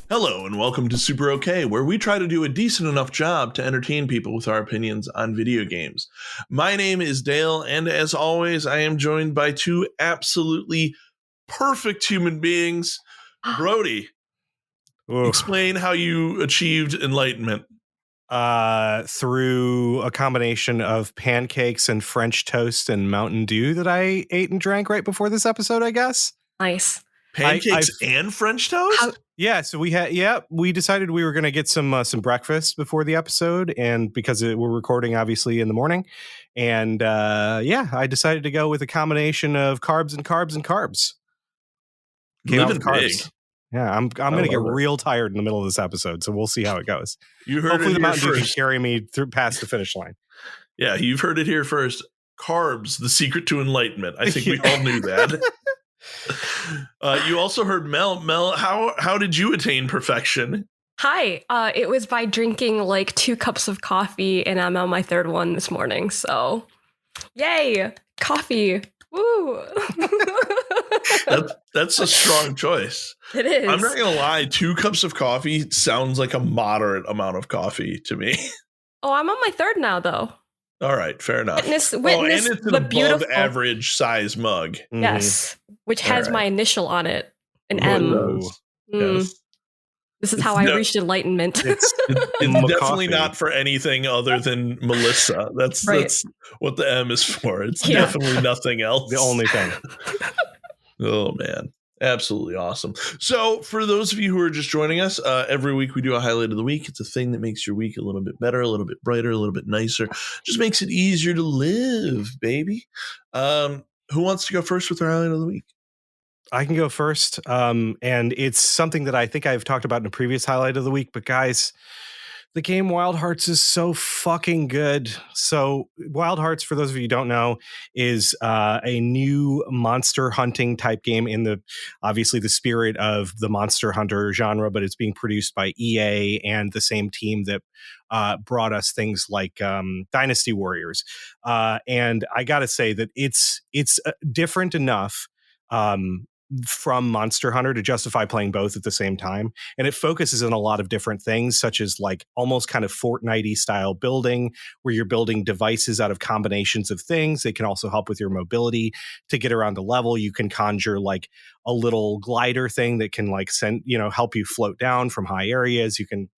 Hello and welcome to SuperOK, where we try to do a decent enough job to entertain people with our opinions on video games. My name is Dale, and as always, I am joined by two absolutely perfect human beings. Brody, explain how you achieved enlightenment. Through a combination of pancakes and French toast and Mountain Dew that I ate and drank right before this episode, I guess. Nice. Pancakes and French toast? So we decided we were going to get some breakfast before the episode, and because we're recording obviously in the morning, and I decided to go with a combination of carbs and carbs and carbs. Living big. Yeah, I'm going to get real tired in the middle of this episode, so we'll see how it goes. You heard Hopefully it the Mountain Dew can first. carry me through past the finish line. Yeah, you've heard it here first. Carbs, the secret to enlightenment. I think we all knew that. You also heard Mel. Mel, how did you attain perfection? Hi. It was by drinking like 2 cups of coffee, and I'm on my 3rd one this morning. So, yay, coffee. Woo. That's a strong choice. It is. I'm not going to lie. 2 cups of coffee sounds like a moderate amount of coffee to me. Oh, I'm on my 3rd now, though. All right, fair enough. Witness and it's an the above beautiful average size mug. Yes, which has my initial on it, an M. Yes. This is how I reached enlightenment. It's definitely not for anything other than Melissa. That's what the M is for. It's definitely nothing else. The only thing. Oh, man. Absolutely awesome. So for those of you who are just joining us, every week we do a highlight of the week. It's a thing that makes your week a little bit better, a little bit brighter, a little bit nicer. Just makes it easier to live, baby. Who wants to go first with our highlight of the week? I can go first. And it's something that I think I've talked about in a previous highlight of the week. But guys, the game Wild Hearts is so fucking good. So Wild Hearts, for those of you who don't know, is a new monster hunting type game in obviously the spirit of the Monster Hunter genre, but it's being produced by EA and the same team that brought us things like Dynasty Warriors. And I got to say that it's different enough from Monster Hunter to justify playing both at the same time. And it focuses on a lot of different things, such as like almost kind of Fortnite-y style building, where you're building devices out of combinations of things. They can also help with your mobility to get around the level. You can conjure like a little glider thing that can like help you float down from high areas. You can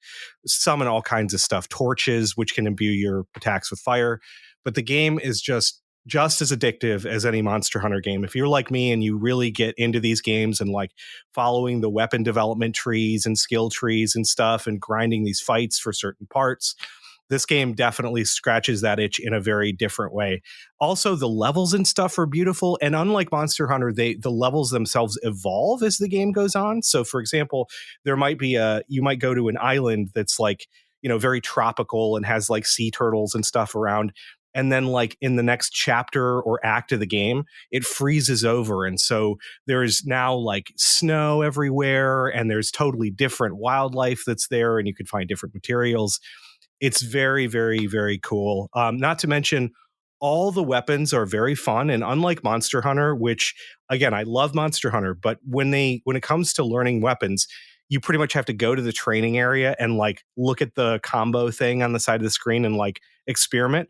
summon all kinds of stuff, torches, which can imbue your attacks with fire. But the game is just as addictive as any Monster Hunter game. If you're like me and you really get into these games and like following the weapon development trees and skill trees and stuff and grinding these fights for certain parts, this game definitely scratches that itch in a very different way. Also, the levels and stuff are beautiful. And unlike Monster Hunter, the levels themselves evolve as the game goes on. So for example, there might be you might go to an island that's like, very tropical and has like sea turtles and stuff around. And then like in the next chapter or act of the game, it freezes over. And so there's now like snow everywhere and there's totally different wildlife that's there and you can find different materials. It's very, very, very cool. Not to mention all the weapons are very fun. And unlike Monster Hunter, which again, I love Monster Hunter, but when it comes to learning weapons, you pretty much have to go to the training area and like look at the combo thing on the side of the screen and like experiment.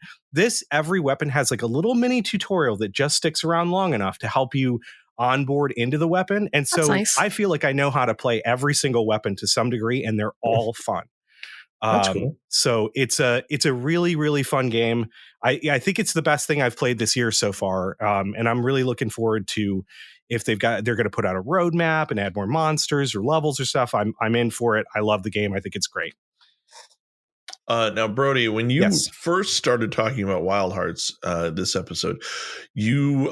Every weapon has like a little mini tutorial that just sticks around long enough to help you onboard into the weapon. And so nice. I feel like I know how to play every single weapon to some degree, and they're all fun. That's cool. So it's a really, really fun game. I think it's the best thing I've played this year so far. And I'm really looking forward to if they're going to put out a roadmap and add more monsters or levels or stuff. I'm in for it. I love the game. I think it's great. Now, Brody, when you first started talking about Wild Hearts this episode, you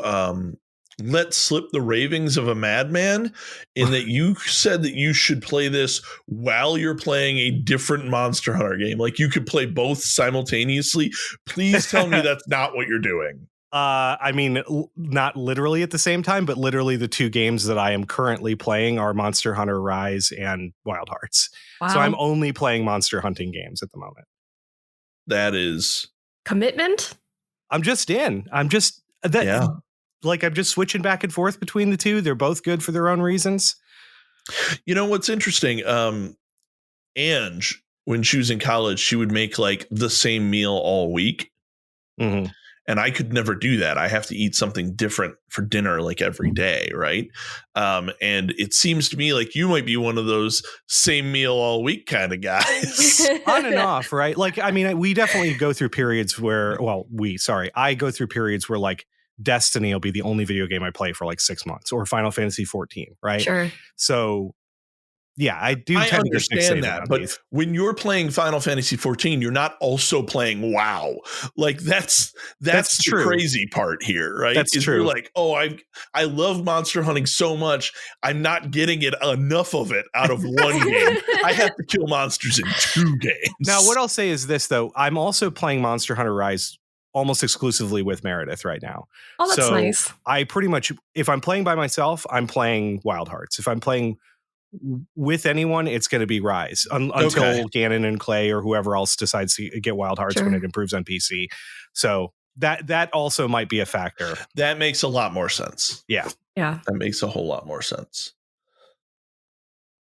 let slip the ravings of a madman in that you said that you should play this while you're playing a different Monster Hunter game. Like you could play both simultaneously. Please tell me that's not what you're doing. I mean, not literally at the same time, but literally the two games that I am currently playing are Monster Hunter Rise and Wild Hearts. Wow. So I'm only playing monster hunting games at the moment. That is commitment. I'm just switching back and forth between the two. They're both good for their own reasons. You know what's interesting? Ange, when she was in college, she would make like the same meal all week. Mm-hmm. And I could never do that. I have to eat something different for dinner like every day, right? And it seems to me like you might be one of those same meal all week kind of guys. On and off, right? Like, I mean, we definitely go through periods where, I go through periods where like Destiny will be the only video game I play for like 6 months, or Final Fantasy 14, right? Sure. So yeah, I do I tend understand to that, but these. when you're playing Final Fantasy 14, you're not also playing WoW. Like that's the true. Crazy part here, right? That's true. You're like, oh, I love monster hunting so much, I'm not getting it enough of it out of one game. I have to kill monsters in 2 games. Now, what I'll say is this though: I'm also playing Monster Hunter Rise almost exclusively with Meredith right now. Oh, that's so nice. I pretty much, if I'm playing by myself, I'm playing Wild Hearts. If I'm playing with anyone, it's going to be Rise until Ganon and Clay or whoever else decides to get Wild Hearts when it improves on PC. So that also might be a factor. That makes a lot more sense. Yeah. That makes a whole lot more sense.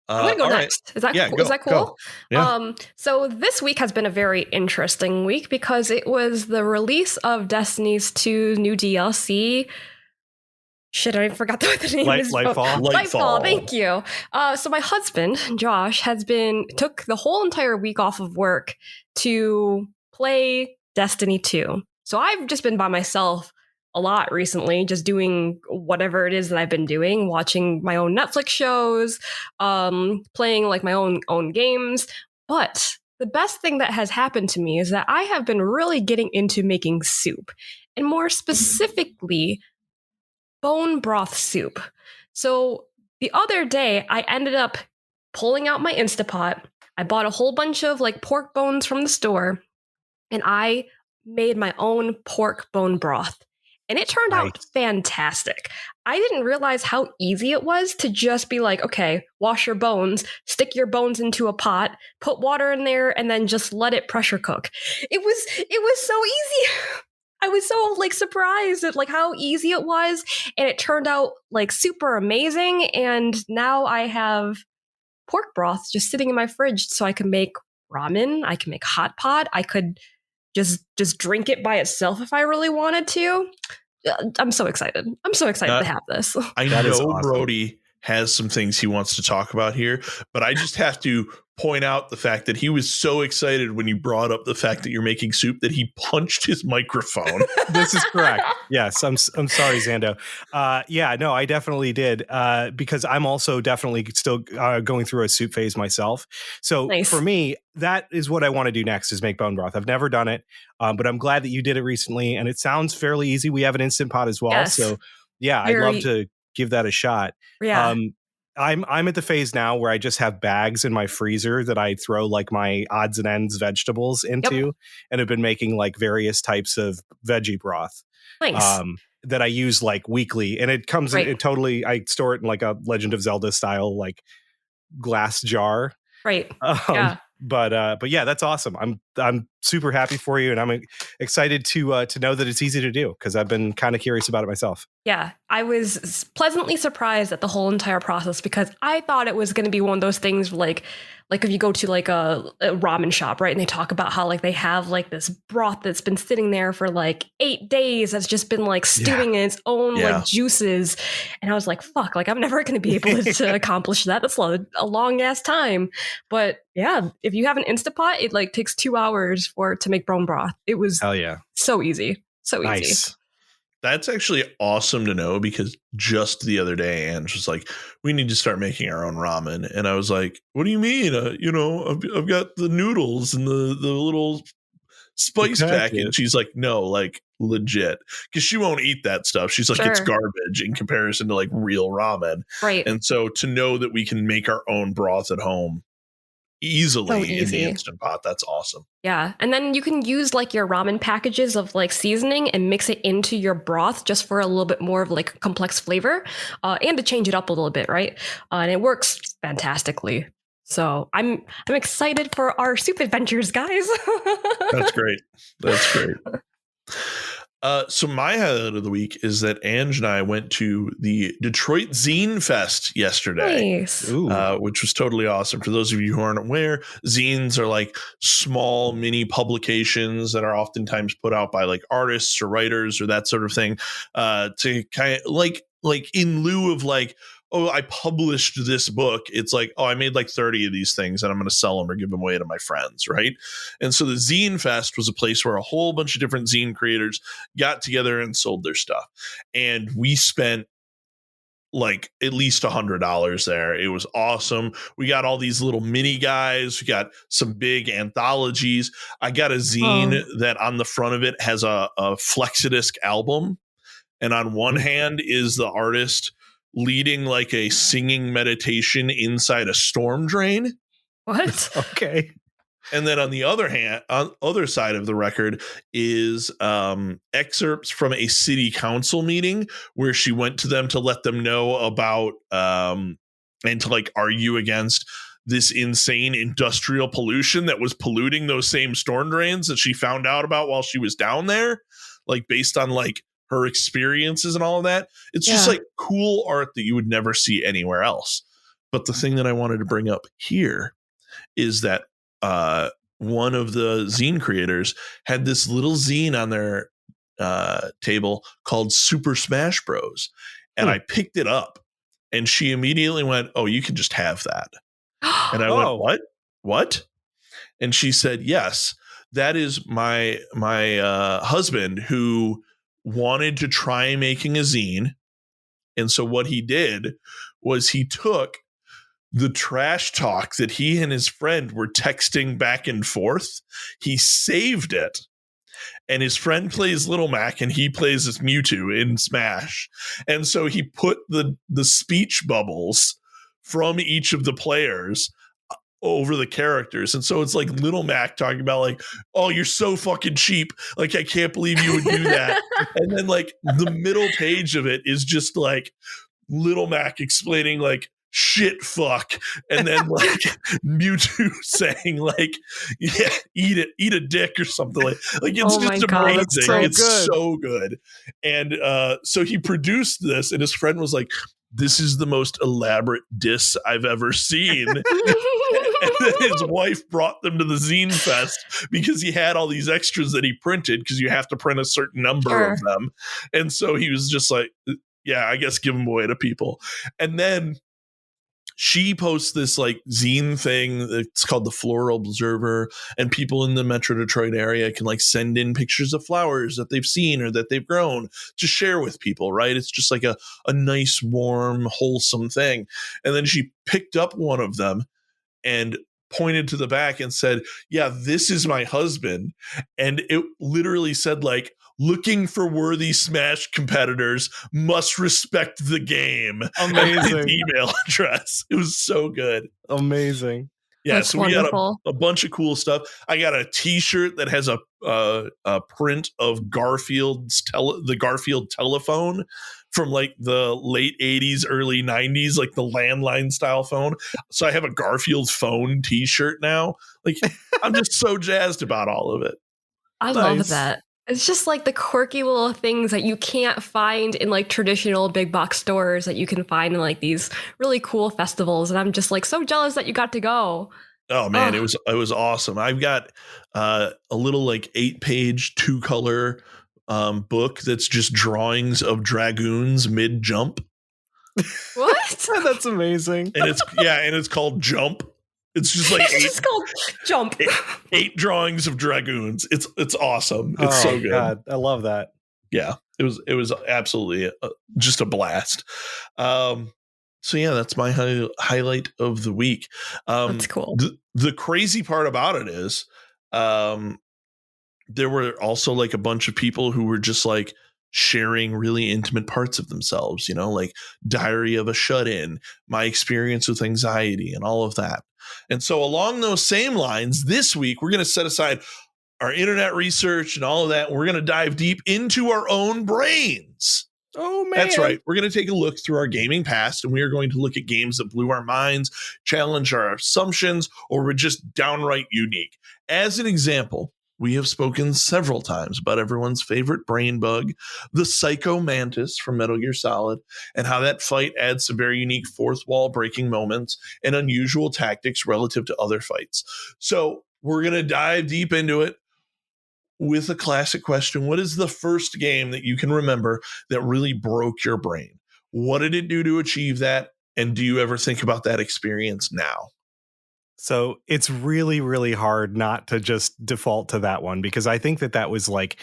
I'm gonna go next. Is that cool? Is that cool? Yeah. So this week has been a very interesting week because it was the release of Destiny's 2 new DLC. Shit, I forgot what the name is. Lightfall. Thank you. So my husband, Josh, took the whole entire week off of work to play Destiny 2. So I've just been by myself a lot recently, just doing whatever it is that I've been doing, watching my own Netflix shows, playing like my own games. But the best thing that has happened to me is that I have been really getting into making soup, and more specifically, bone broth soup. So the other day, I ended up pulling out my Instapot. I bought a whole bunch of like pork bones from the store, and I made my own pork bone broth. And it turned out fantastic. I didn't realize how easy it was to just be like, okay, wash your bones, stick your bones into a pot, put water in there, and then just let it pressure cook. It was so easy. I was so like surprised at like how easy it was, and it turned out like super amazing. And now I have pork broth just sitting in my fridge, so I can make ramen, I can make hot pot, I could just drink it by itself if I really wanted to. I'm so excited. I'm so excited to have this. I know awesome. Brody has some things he wants to talk about here, but I just have to point out the fact that he was so excited when you brought up the fact that you're making soup that he punched his microphone. This is correct. Yes, I'm sorry, Zando. No, I definitely did because I'm also definitely still going through a soup phase myself. So for me, that is what I want to do next is make bone broth. I've never done it, but I'm glad that you did it recently, and it sounds fairly easy. We have an Instant Pot as well, yes. So yeah, I'd love to give that a shot. Yeah. I'm at the phase now where I just have bags in my freezer that I throw like my odds and ends vegetables into, and have been making like various types of veggie broth. Nice. That I use like weekly, and it comes in totally. I store it in like a Legend of Zelda style like glass jar. Right. But yeah, that's awesome. I'm super happy for you, and I'm excited to know that it's easy to do because I've been kind of curious about it myself. Yeah, I was pleasantly surprised at the whole entire process because I thought it was going to be one of those things like if you go to like a ramen shop, right? And they talk about how like they have like this broth that's been sitting there for like 8 days that's just been like stewing in its own like juices. And I was like, fuck, like I'm never going to be able to accomplish that. That's a long ass time. But yeah, if you have an Instapot, it like takes 2 hours to make bone broth. It was so easy. So easy. That's actually awesome to know because just the other day, Ange was like, we need to start making our own ramen. And I was like, what do you mean? I've got the noodles and the little spice pack. And she's like, no, like legit, because she won't eat that stuff. She's like, it's garbage in comparison to like real ramen. Right. And so to know that we can make our own broth at home easily in the Instant Pot, that's awesome. Yeah. And then you can use like your ramen packages of like seasoning and mix it into your broth just for a little bit more of like complex flavor and to change it up a little bit, right? And it works fantastically. So I'm excited for our soup adventures, guys. That's great. That's great. So my highlight of the week is that Ange and I went to the Detroit Zine Fest yesterday, nice. Which was totally awesome. For those of you who aren't aware, zines are like small mini publications that are oftentimes put out by like artists or writers or that sort of thing, to kind of like in lieu of like, oh, I published this book. It's like, oh, I made like 30 of these things and I'm going to sell them or give them away to my friends, right? And so the Zine Fest was a place where a whole bunch of different zine creators got together and sold their stuff. And we spent like at least $100 there. It was awesome. We got all these little mini guys. We got some big anthologies. I got a zine that on the front of it has a Flexidisc album. And on one hand is the artist leading like a singing meditation inside a storm drain. What? Okay. And then on the other hand, on other side of the record is excerpts from a city council meeting where she went to them to let them know about and to like argue against this insane industrial pollution that was polluting those same storm drains that she found out about while she was down there, like based on like her experiences and all of that. It's just like cool art that you would never see anywhere else. But the thing that I wanted to bring up here is that one of the zine creators had this little zine on their table called Super Smash Bros. And I picked it up and she immediately went, oh, you can just have that. And I went, what? And she said, yes, that is my husband who wanted to try making a zine. And so what he did was he took the trash talk that he and his friend were texting back and forth. He saved it. And his friend plays Little Mac and he plays as Mewtwo in Smash. And so he put the speech bubbles from each of the players over the characters. And so it's like Little Mac talking about like, oh, you're so fucking cheap. Like, I can't believe you would do that. And then like the middle page of it is just like Little Mac explaining like, shit, fuck. And then like Mewtwo saying like, yeah, eat a dick or something like it's just amazing. It's so good. And so he produced this and his friend was like, this is the most elaborate diss I've ever seen. And then his wife brought them to the Zine Fest because he had all these extras that he printed because you have to print a certain number of them. And so he was just like, yeah, I guess give them away to people. And then she posts this like zine thing. It's called the Floral Observer, and people in the Metro Detroit area can like send in pictures of flowers that they've seen or that they've grown to share with people, right? It's just like a nice, warm, wholesome thing. And then she picked up one of them and pointed to the back and said, yeah, this is my husband. And it literally said like, looking for worthy Smash competitors, must respect the game. Amazing. His email address. It was so good. Amazing. Yeah, that's so wonderful. We got a bunch of cool stuff. I got a T-shirt that has a print of the Garfield telephone from like the late 80s, early 90s, like the landline style phone. So I have a Garfield phone T-shirt now. Like I'm just so jazzed about all of it. I love that. It's just like the quirky little things that you can't find in like traditional big box stores that you can find in like these really cool festivals. And I'm just like so jealous that you got to go. Oh man, it was awesome. I've got a little like 8-page 2-color book that's just drawings of dragoons mid jump. What? That's amazing. And it's called Jump. It's just like it's called Jump. 8 drawings of dragoons. It's awesome. It's so good. God, I love that. Yeah, it was absolutely just a blast. So yeah, that's my highlight of the week. That's cool. The crazy part about it is, there were also like a bunch of people who were just like sharing really intimate parts of themselves, like Diary of a Shut-In, my experience with anxiety and all of that. And so along those same lines, this week, we're going to set aside our internet research and all of that. We're going to dive deep into our own brains. Oh, man. That's right. We're going to take a look through our gaming past, and we are going to look at games that blew our minds, challenge our assumptions, or were just downright unique. As an example, we have spoken several times about everyone's favorite brain bug, the Psycho Mantis from Metal Gear Solid, and how that fight adds some very unique fourth wall breaking moments and unusual tactics relative to other fights. So we're going to dive deep into it with a classic question. What is the first game that you can remember that really broke your brain? What did it do to achieve that? And do you ever think about that experience now? So it's really, really hard not to just default to that one, because I think that was like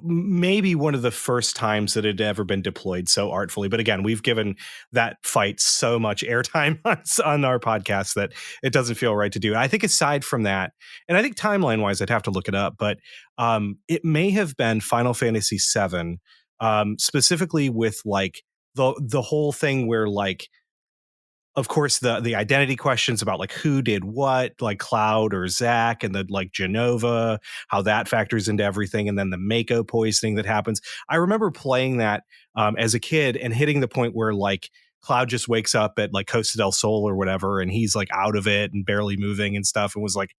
maybe one of the first times that it had ever been deployed so artfully. But again, we've given that fight so much airtime on our podcast that it doesn't feel right to do. I think aside from that, and I think timeline wise, I'd have to look it up, but it may have been Final Fantasy VII, specifically with like the whole thing where like, of course, the identity questions about like who did what, like Cloud or Zack, and the like Genova, how that factors into everything, and then the Mako poisoning that happens. I remember playing that as a kid and hitting the point where like Cloud just wakes up at like Costa del Sol or whatever, and he's like out of it and barely moving and stuff, and was like,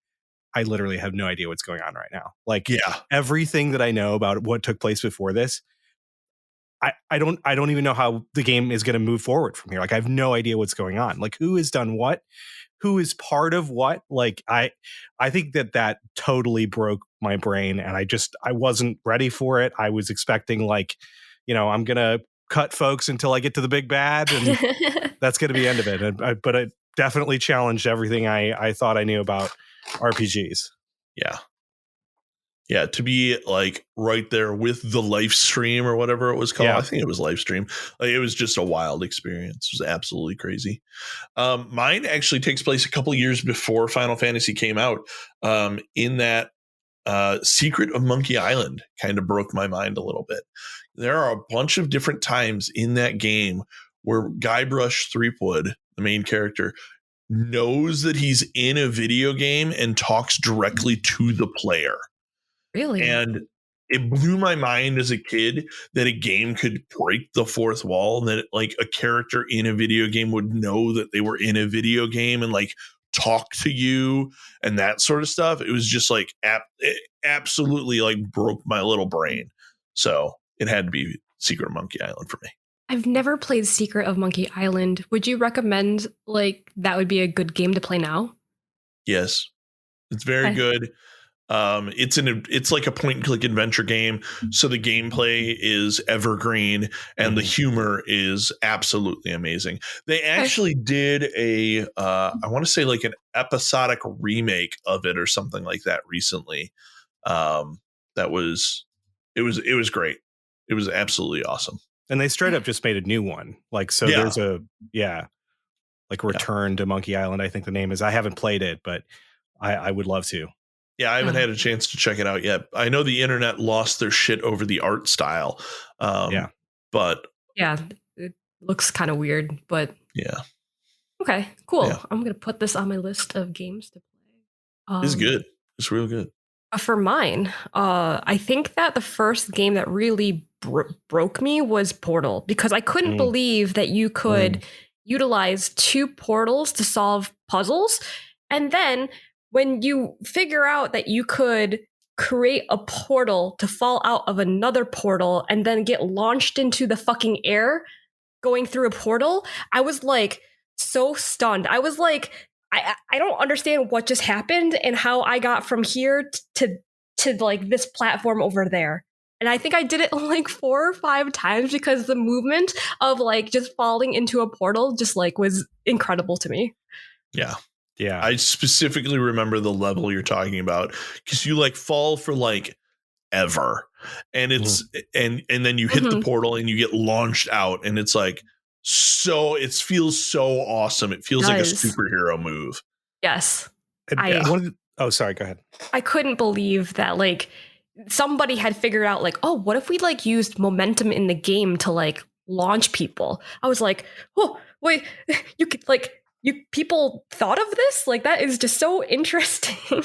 I literally have no idea what's going on right now. Like, everything that I know about what took place before this, I don't even know how the game is going to move forward from here. Like, I have no idea what's going on. Like, who has done what, who is part of what. Like, I think that totally broke my brain, and I wasn't ready for it. I was expecting like, I'm going to cut folks until I get to the big bad, and that's going to be the end of it. But it definitely challenged everything I thought I knew about RPGs. Yeah, to be like right there with the live stream or whatever it was called. Yeah. I think it was live stream. Like, it was just a wild experience. It was absolutely crazy. Mine actually takes place a couple of years before Final Fantasy came out. In that Secret of Monkey Island kind of broke my mind a little bit. There are a bunch of different times in that game where Guybrush Threepwood, the main character, knows that he's in a video game and talks directly to the player. Really? And it blew my mind as a kid that a game could break the fourth wall, and that like a character in a video game would know that they were in a video game and like talk to you and that sort of stuff. It was just like it absolutely like broke my little brain. So it had to be Secret of Monkey Island for me. I've never played Secret of Monkey Island. Would you recommend like that would be a good game to play now? Yes, it's very good. It's like a point and click adventure game. So the gameplay is evergreen and the humor is absolutely amazing. They actually did I want to say like an episodic remake of it or something like that recently. It was great. It was absolutely awesome. And they straight up just made a new one. Like, so there's like Return to Monkey Island, I think the name is. I haven't played it, but I would love to. Yeah, I haven't had a chance to check it out yet. I know the internet lost their shit over the art style. But yeah, it looks kind of weird, but yeah. Okay, cool. Yeah. I'm going to put this on my list of games to play. It's good. It's real good. For mine, I think that the first game that really broke me was Portal, because I couldn't believe that you could utilize 2 portals to solve puzzles. And then when you figure out that you could create a portal to fall out of another portal and then get launched into the fucking air going through a portal, I was like so stunned. I was like, I don't understand what just happened and how I got from here to like this platform over there. And I think I did it like 4 or 5 times because the movement of like just falling into a portal just like was incredible to me. Yeah. Yeah. I specifically remember the level you're talking about, because you like fall for like ever, and it's and then you hit the portal and you get launched out, and it's like it feels so awesome. It feels like a superhero move. Yes. Sorry, go ahead. I couldn't believe that like somebody had figured out like, oh, what if we like used momentum in the game to like launch people? I was like, oh, wait, you could like, people thought of this? Like, that is just so interesting.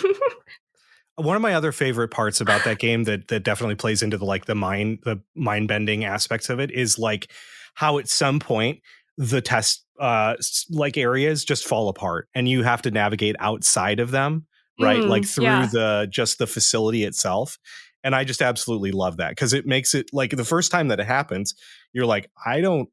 One of my other favorite parts about that game that definitely plays into the mind bending aspects of it is like how at some point the test like areas just fall apart and you have to navigate outside of them, right? Like through the facility itself. And I just absolutely love that because it makes it like the first time that it happens, you're like, I don't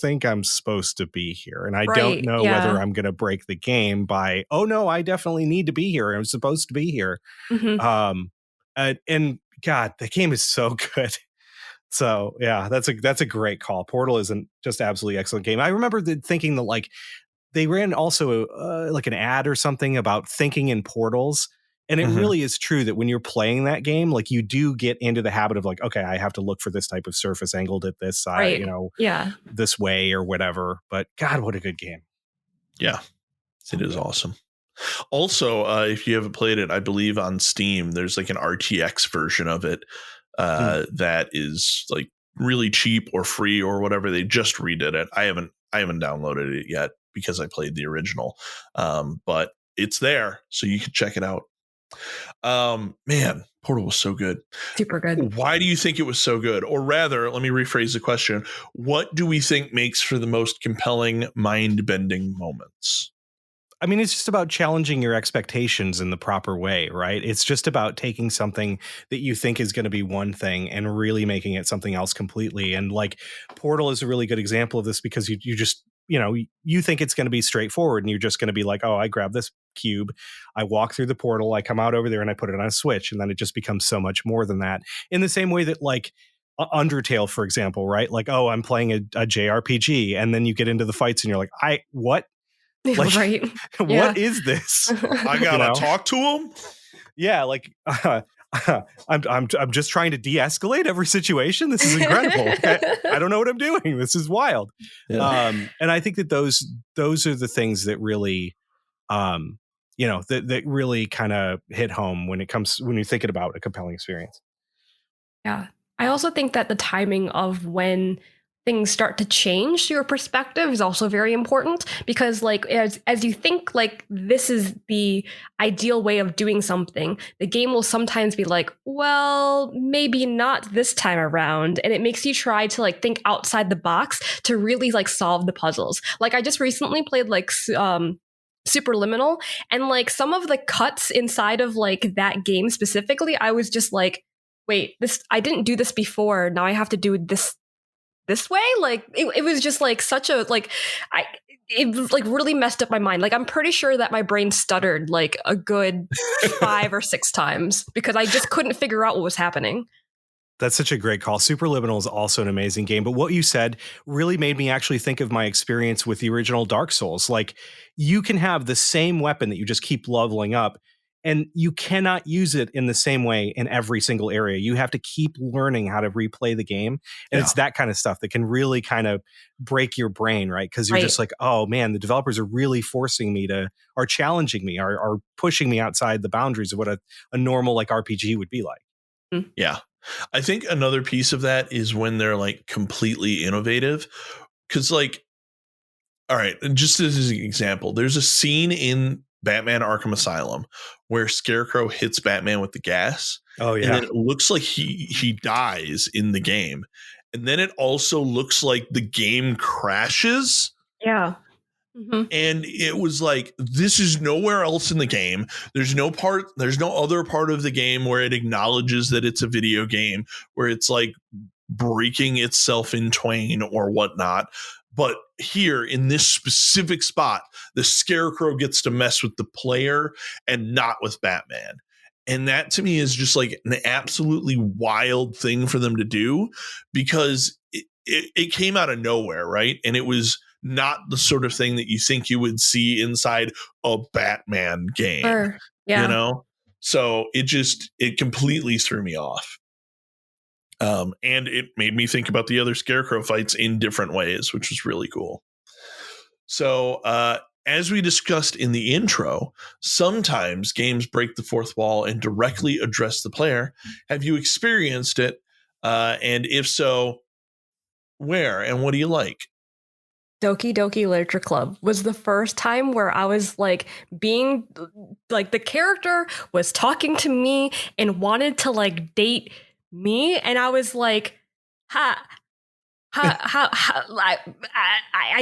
think I'm supposed to be here. And I don't know whether I'm going to break the game by, oh no, I definitely need to be here. I'm supposed to be here. And God, the game is so good. So yeah, that's a great call. Portal is just absolutely excellent game. I remember thinking that like they ran also like an ad or something about thinking in portals. And it really is true that when you're playing that game, like you do get into the habit of like, okay, I have to look for this type of surface angled at this side, this way or whatever. But God, what a good game. Yeah, it is awesome. Also, if you haven't played it, I believe on Steam, there's like an RTX version of it that is like really cheap or free or whatever. They just redid it. I haven't downloaded it yet because I played the original, but it's there, so you can check it out. Man, Portal was so good. Super good. Why do you think it was so good? Or rather, let me rephrase the question. What do we think makes for the most compelling mind-bending moments? I mean, it's just about challenging your expectations in the proper way, right? It's just about taking something that you think is going to be one thing and really making it something else completely. And like Portal is a really good example of this because you just, you think it's going to be straightforward and you're just going to be like, oh, I grab this cube, I walk through the portal, I come out over there and I put it on a switch. And then it just becomes so much more than that. In the same way that like Undertale, for example, right? Like, oh, I'm playing a JRPG. And then you get into the fights and you're like, what? Like, right. What is this? I gotta talk to him. Yeah, like I'm just trying to de-escalate every situation. This is incredible. I don't know what I'm doing. This is wild. Yeah. And I think that those are the things that really, that really kind of hit home when you're thinking about a compelling experience. Yeah, I also think that the timing of when things start to change your perspective is also very important because like as you think like this is the ideal way of doing something, the game will sometimes be like, well, maybe not this time around, and it makes you try to like think outside the box to really like solve the puzzles. Like I just recently played like Superliminal, and like some of the cuts inside of like that game specifically, I was just like, wait, I didn't do this before, now I have to do this way. Like it was just like such a like it like really messed up my mind. Like I'm pretty sure that my brain stuttered like a good 5 or 6 times because I just couldn't figure out what was happening. That's such a great call. Superliminal is also an amazing game. But what you said really made me actually think of my experience with the original Dark Souls. Like you can have the same weapon that you just keep leveling up, and you cannot use it in the same way in every single area. You have to keep learning how to replay the game. And it's that kind of stuff that can really kind of break your brain, right? Because you're just like, oh man, the developers are really forcing me are challenging me, are pushing me outside the boundaries of what a normal like RPG would be like. Yeah. I think another piece of that is when they're like completely innovative. Cause like, all right, just as an example, there's a scene in Batman Arkham Asylum where Scarecrow hits Batman with the gas. Oh yeah. And then it looks like he dies in the game. And then it also looks like the game crashes. Yeah. Mm-hmm. And it was like, this is nowhere else in the game. There's no other part of the game where it acknowledges that it's a video game, where it's like breaking itself in twain or whatnot. But here in this specific spot, the Scarecrow gets to mess with the player and not with Batman. And that to me is just like an absolutely wild thing for them to do because it came out of nowhere, right? And it was not the sort of thing that you think you would see inside a Batman game, Yeah. So it completely threw me off. And it made me think about the other Scarecrow fights in different ways, which was really cool. So, as we discussed in the intro, sometimes games break the fourth wall and directly address the player. Have you experienced it? And if so, where and what do you like? Doki Doki Literature Club was the first time where I was like being like the character was talking to me and wanted to like date me, and I was like, how I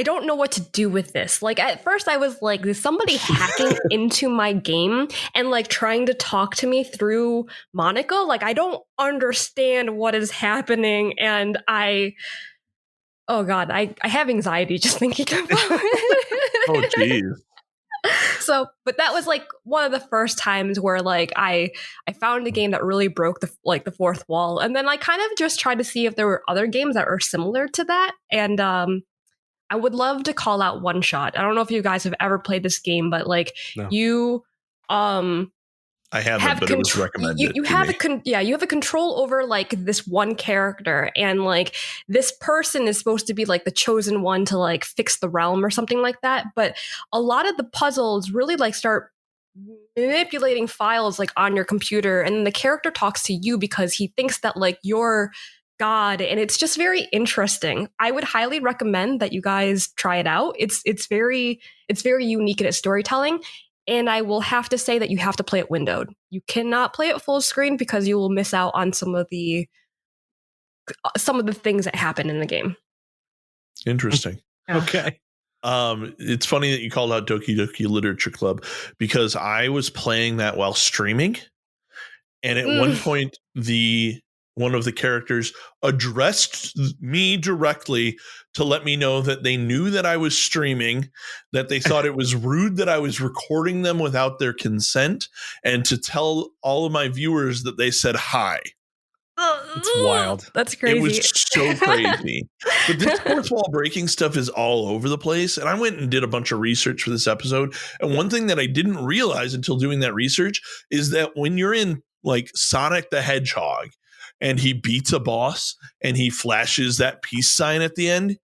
don't know what to do with this. Like at first I was like, is somebody hacking into my game and like trying to talk to me through Monica? Like I don't understand what is happening, and oh God, I have anxiety just thinking about it. Oh, geez. So, but that was like one of the first times where like I found a game that really broke the fourth wall, and then I kind of just tried to see if there were other games that were similar to that. And I would love to call out One Shot. I don't know if you guys have ever played this game, but like you I haven't, but it was recommended. You have you have a control over like this one character, and like this person is supposed to be like the chosen one to like fix the realm or something like that. But a lot of the puzzles really like start manipulating files like on your computer, and the character talks to you because he thinks that like you're God, and it's just very interesting. I would highly recommend that you guys try it out. It's very unique in its storytelling. And I will have to say that you have to play it windowed. You cannot play it full screen because you will miss out on some of the things that happen in the game. Interesting. Okay. It's funny that you called out Doki Doki Literature Club because I was playing that while streaming, and at one point one of the characters addressed me directly to let me know that they knew that I was streaming, that they thought it was rude that I was recording them without their consent, and to tell all of my viewers that they said hi. It's wild. That's crazy. It was so crazy. But this fourth wall breaking stuff is all over the place. And I went and did a bunch of research for this episode. And one thing that I didn't realize until doing that research is that when you're in like Sonic the Hedgehog, and he beats a boss and he flashes that peace sign at the end,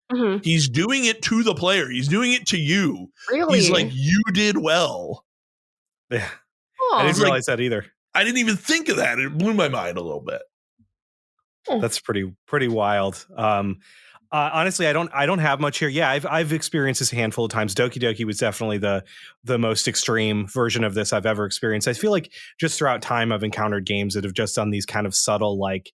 he's doing it to the player. He's doing it to you. Really? He's like, you did well. Yeah. I didn't realize that either. I didn't even think of that. It blew my mind a little bit. That's pretty wild. Honestly, I don't have much here. Yeah, I've experienced this a handful of times. Doki Doki was definitely the most extreme version of this I've ever experienced. I feel like just throughout time I've encountered games that have just done these kind of subtle, like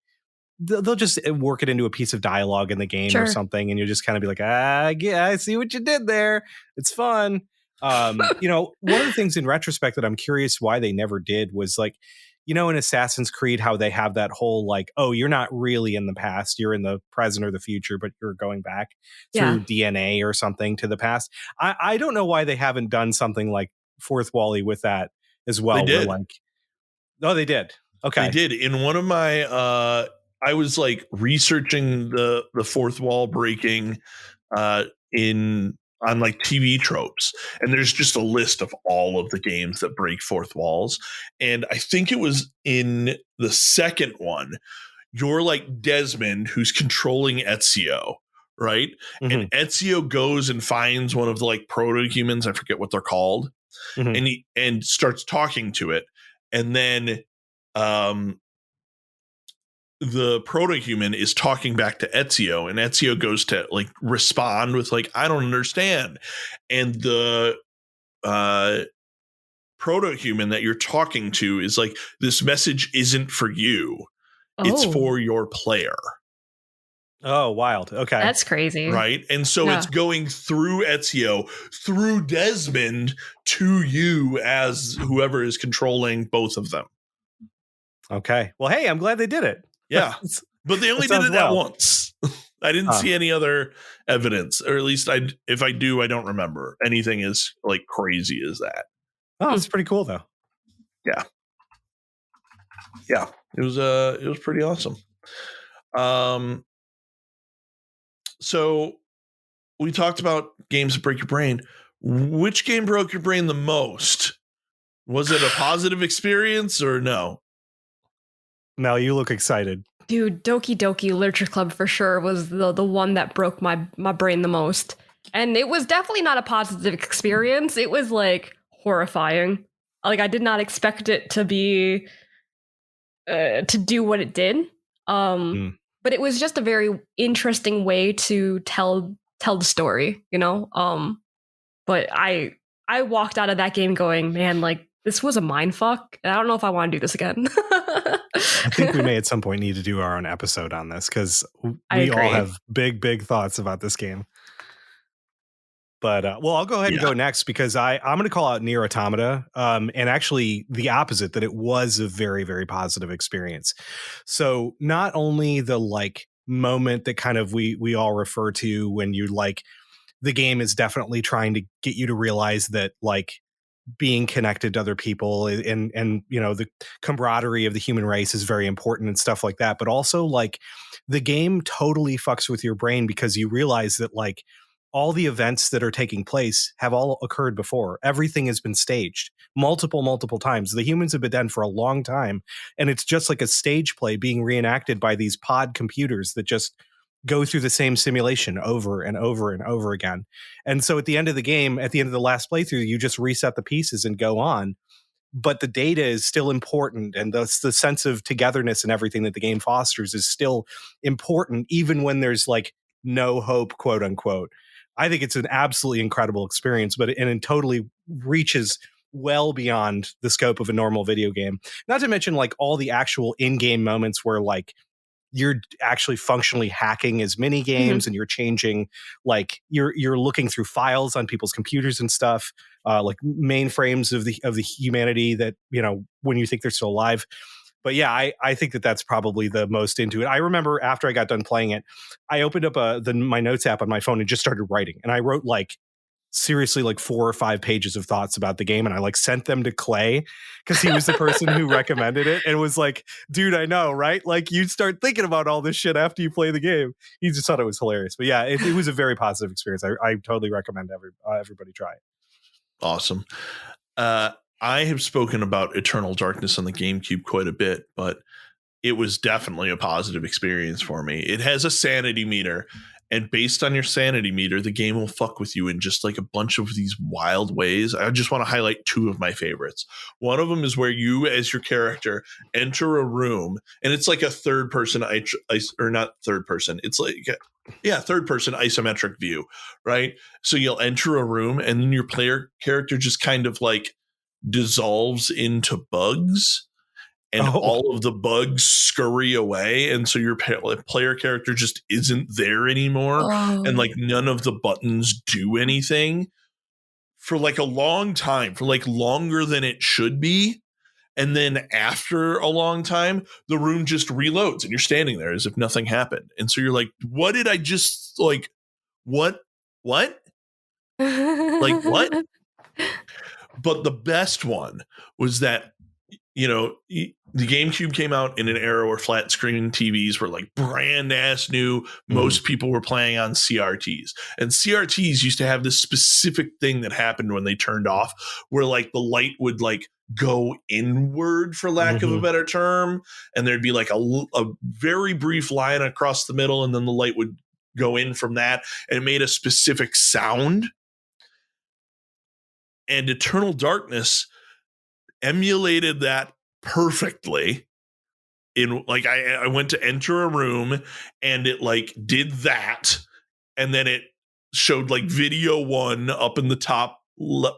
they'll just work it into a piece of dialogue in the game or something, and you'll just kind of be like, yeah, I see what you did there. It's fun. One of the things in retrospect that I'm curious why they never did was like, in Assassin's Creed, how they have that whole like, oh, you're not really in the past, you're in the present or the future, but you're going back through DNA or something to the past. I don't know why they haven't done something like Fourth Wally with that as well. They did. They did. Okay. They did. In one of my, I was like researching the fourth wall breaking on like TV tropes, and there's just a list of all of the games that break fourth walls. And I think it was in the second one, you're like Desmond who's controlling Ezio, right? And Ezio goes and finds one of the like proto-humans, I forget what they're called, and starts talking to it. And then the proto-human is talking back to Ezio, and Ezio goes to like respond with like, I don't understand. And the proto-human that you're talking to is like, this message isn't for you. It's for your player. Oh, wild. Okay. That's crazy. Right. And so it's going through Ezio, through Desmond to you as whoever is controlling both of them. Okay. Well, hey, I'm glad they did it. Yeah. But they only did it that once. I didn't see any other evidence, or at least if I do, I don't remember anything as like crazy as that. Oh, it's pretty cool though. Yeah. Yeah. It was pretty awesome. So we talked about games that break your brain. Which game broke your brain the most? Was it a positive experience or no? Mel, you look excited. Dude, Doki Doki Literature Club for sure was the one that broke my brain the most. And it was definitely not a positive experience. It was like horrifying. Like I did not expect it to be to do what it did. But it was just a very interesting way to tell the story, you know? But I walked out of that game going, man, like this was a mind fuck. I don't know if I want to do this again. I think we may at some point need to do our own episode on this because we all have big thoughts about this game. But well, I'll go ahead and go next because I'm going to call out Nier Automata, and actually the opposite, that it was a very, very positive experience. So not only the like moment that kind of we all refer to when you like the game is definitely trying to get you to realize that like being connected to other people and you know the camaraderie of the human race is very important and stuff like that, but also like the game totally fucks with your brain because you realize that like all the events that are taking place have all occurred before. Everything has been staged multiple times. The humans have been dead for a long time, and it's just like a stage play being reenacted by these pod computers that just go through the same simulation over and over and over again. And so at the end of the game, at the end of the last playthrough, you just reset the pieces and go on. But the data is still important, and the sense of togetherness and everything that the game fosters is still important, even when there's like no hope, quote unquote. I think it's an absolutely incredible experience, but it totally reaches well beyond the scope of a normal video game. Not to mention like all the actual in-game moments where like you're actually functionally hacking as mini games, and you're changing, like you're looking through files on people's computers and stuff, like mainframes of the humanity that, you know, when you think they're still alive. But yeah, I think that's probably the most into it. I remember after I got done playing it, I opened up my notes app on my phone and just started writing. And I wrote like seriously like 4 or 5 pages of thoughts about the game, and I like sent them to Clay because he was the person who recommended it, and was like, dude, I know, right? Like you start thinking about all this shit after you play the game. He just thought it was hilarious. But yeah, it was a very positive experience. I totally recommend everybody try it. Awesome. I have spoken about Eternal Darkness on the GameCube quite a bit, but it was definitely a positive experience for me. It has a sanity meter, and based on your sanity meter, the game will fuck with you in just like a bunch of these wild ways. I just want to highlight 2 of my favorites. One of them is where you, as your character, enter a room, and it's like a third person, or not third person. It's like, third person isometric view, right? So you'll enter a room, and then your player character just kind of like dissolves into bugs, and all of the bugs scurry away, and so your player character just isn't there anymore, and like none of the buttons do anything for like a long time, for like longer than it should be. And then after a long time, the room just reloads and you're standing there as if nothing happened. And so you're like, what did I just like, what like what? But the best one was that, you know, the GameCube came out in an era where flat screen TVs were like brand ass new. Most people were playing on CRTs, and CRTs used to have this specific thing that happened when they turned off, where like the light would like go inward, for lack of a better term, and there'd be like a very brief line across the middle, and then the light would go in from that, and it made a specific sound. And Eternal Darkness emulated that perfectly. In like I went to enter a room, and it like did that, and then it showed like video 1 up in the top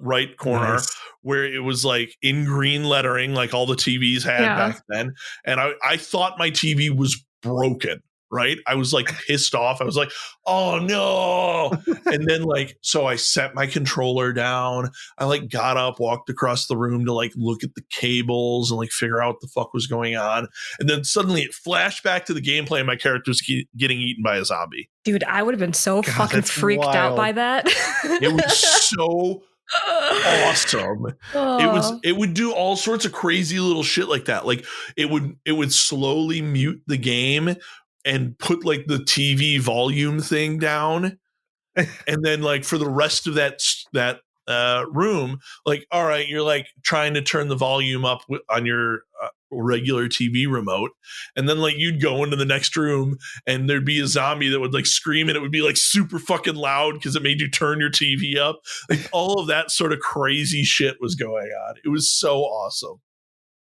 right corner, where it was like in green lettering like all the TVs had back then, and I thought my TV was broken. Right. I was like pissed off. I was like, oh no. And then like, so I set my controller down. I like got up, walked across the room to like look at the cables and like figure out what the fuck was going on. And then suddenly it flashed back to the gameplay, and my character's getting eaten by a zombie. Dude, I would have been so fucking freaked out by that. It was so awesome. It would do all sorts of crazy little shit like that. Like it would slowly mute the game and put like the TV volume thing down, and then like for the rest of that room, like, all right, you're like trying to turn the volume up on your regular TV remote. And then like you'd go into the next room and there'd be a zombie that would like scream and it would be like super fucking loud because it made you turn your TV up. Like all of that sort of crazy shit was going on. It was so awesome.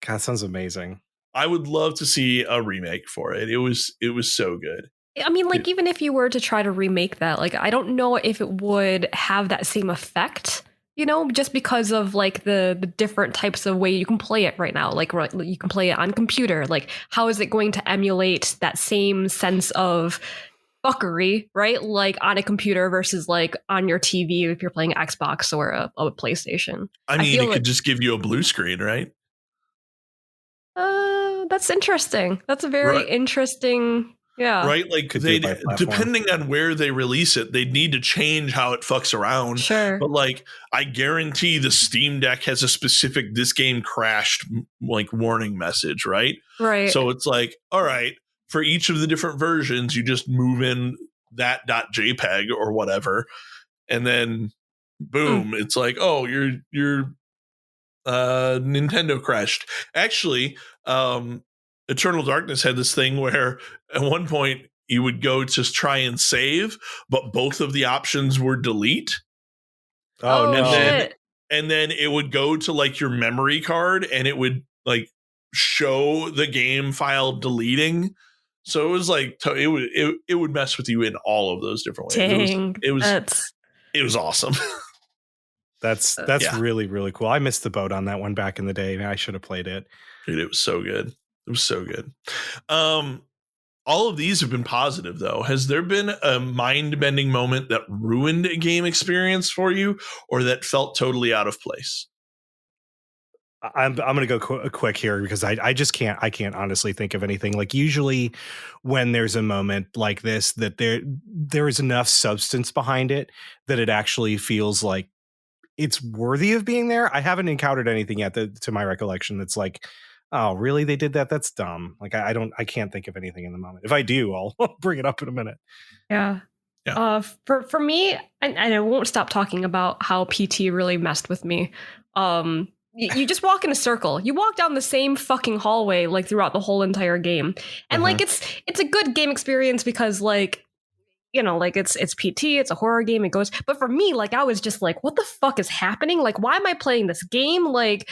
God, sounds amazing. I would love to see a remake for it. It was so good. I mean, like, even if you were to try to remake that, like, I don't know if it would have that same effect, you know, just because of like the different types of way you can play it right now. Like, you can play it on computer. Like, how is it going to emulate that same sense of fuckery, right? Like on a computer versus like on your TV if you're playing Xbox or a PlayStation. I mean, it could just give you a blue screen, right? That's interesting. That's a very interesting. Yeah. Right. Like depending on where they release it, they'd need to change how it fucks around. Sure. But like, I guarantee the Steam Deck has a specific "this game crashed" like warning message. Right. Right. So it's like, all right, for each of the different versions, you just move in that .jpeg or whatever. And then boom, it's like, oh, your Nintendo crashed. Actually, Eternal Darkness had this thing where at one point you would go just try and save, but both of the options were delete. Oh no. Shit. And then it would go to like your memory card and it would like show the game file deleting. So it was like it would mess with you in all of those different ways. Dang, it was awesome. That's really, really cool. I missed the boat on that one back in the day. I should have played it. Dude, it was so good. It was so good. All of these have been positive, though. Has there been a mind-bending moment that ruined a game experience for you, or that felt totally out of place? I'm going to go quick here because I just can't. I can't honestly think of anything. Like usually, when there's a moment like this, that there is enough substance behind it that it actually feels like it's worthy of being there. I haven't encountered anything yet to my recollection that's like, oh, really? They did that? That's dumb. Like I can't think of anything in the moment. If I do, I'll bring it up in a minute. Yeah. For me, and I won't stop talking about how PT really messed with me. You just walk in a circle. You walk down the same fucking hallway like throughout the whole entire game, and like it's a good game experience because like, you know, like it's PT, it's a horror game, it goes. But for me, like I was just like, what the fuck is happening? Like, why am I playing this game? Like,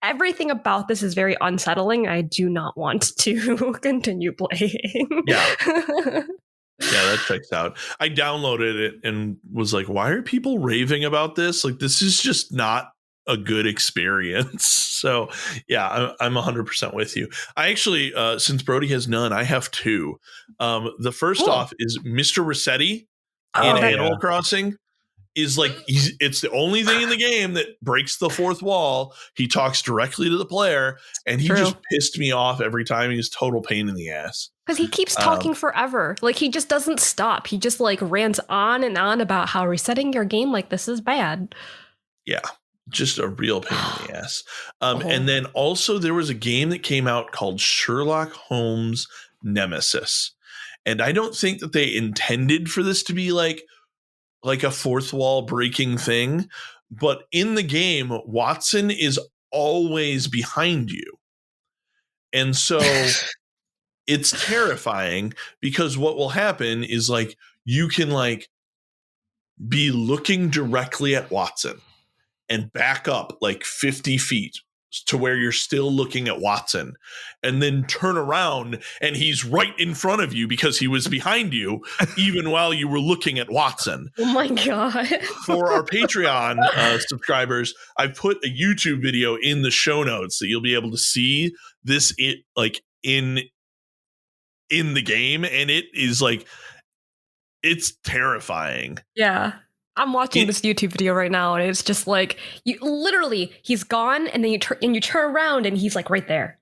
everything about this is very unsettling. I do not want to continue playing. Yeah. Yeah, that checks out. I downloaded it and was like, why are people raving about this? Like, this is just not a good experience. So yeah, I'm 100% with you. I actually, since Brody has none, I have two. The first off is Mr. Rossetti in Animal Crossing. Is like it's the only thing in the game that breaks the fourth wall. He talks directly to the player, and he just pissed me off every time. He's total pain in the ass because he keeps talking forever. Like he just doesn't stop. He just like rants on and on about how resetting your game like this is bad. Yeah, just a real pain in the ass. And then also there was a game that came out called Sherlock Holmes Nemesis, and I don't think that they intended for this to be like a fourth wall breaking thing, but in the game, Watson is always behind you. And so it's terrifying because what will happen is like, you can like be looking directly at Watson and back up like 50 feet to where you're still looking at Watson, and then turn around and he's right in front of you because he was behind you even while you were looking at Watson. Oh my God. For our Patreon subscribers, I put a YouTube video in the show notes that you'll be able to see this in the game, and it is like, it's terrifying. Yeah. I'm watching this YouTube video right now, and it's just like he's gone, and then you turn around, and he's like right there.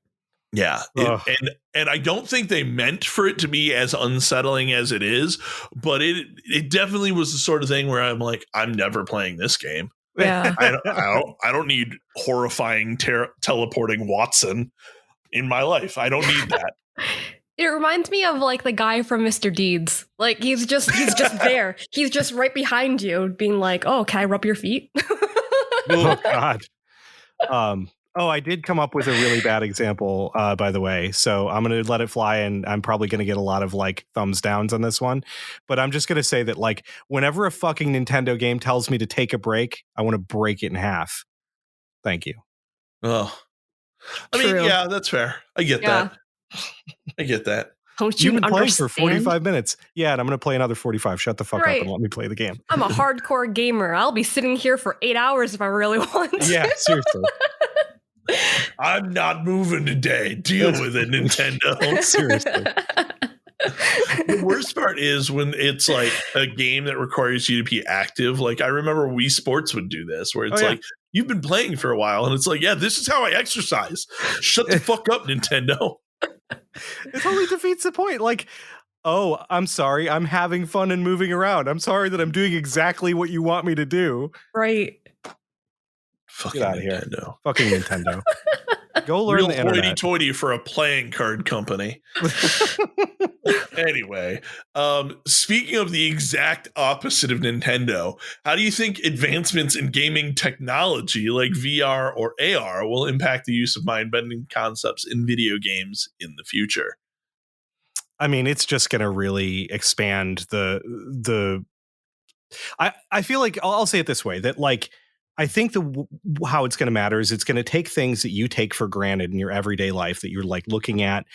Yeah, and I don't think they meant for it to be as unsettling as it is, but it definitely was the sort of thing where I'm like, I'm never playing this game. Yeah, I don't need horrifying teleporting Watson in my life. I don't need that. It reminds me of like the guy from Mr. Deeds. Like he's just there. He's just right behind you, being like, "Oh, can I rub your feet?" Oh God. Oh, I did come up with a really bad example, by the way. So I'm going to let it fly, and I'm probably going to get a lot of like thumbs downs on this one. But I'm just going to say that like whenever a fucking Nintendo game tells me to take a break, I want to break it in half. Thank you. Oh, I mean, yeah, that's fair. I get that. I get that. Don't You've been playing for 45 minutes. Yeah, and I'm going to play another 45. Shut the fuck up and let me play the game. I'm a hardcore gamer. I'll be sitting here for 8 hours if I really want to. Yeah, seriously. I'm not moving today. Deal with it, Nintendo. Seriously. The worst part is when it's like a game that requires you to be active. Like I remember Wii Sports would do this, where it's like, you've been playing for a while, and it's like, yeah, this is how I exercise. Shut the fuck up, Nintendo. It totally defeats the point. Like, oh, I'm sorry. I'm having fun and moving around. I'm sorry that I'm doing exactly what you want me to do. Right. Fucking Get out of Nintendo. Here. Fucking Nintendo. Go learn Real the internet. Hoity-toity for a playing card company. Anyway, speaking of the exact opposite of Nintendo, how do you think advancements in gaming technology like VR or AR will impact the use of mind-bending concepts in video games in the future? I mean, it's just going to really expand the. I feel like I'll say it this way, that like I think how it's going to matter is it's going to take things that you take for granted in your everyday life that you're like looking at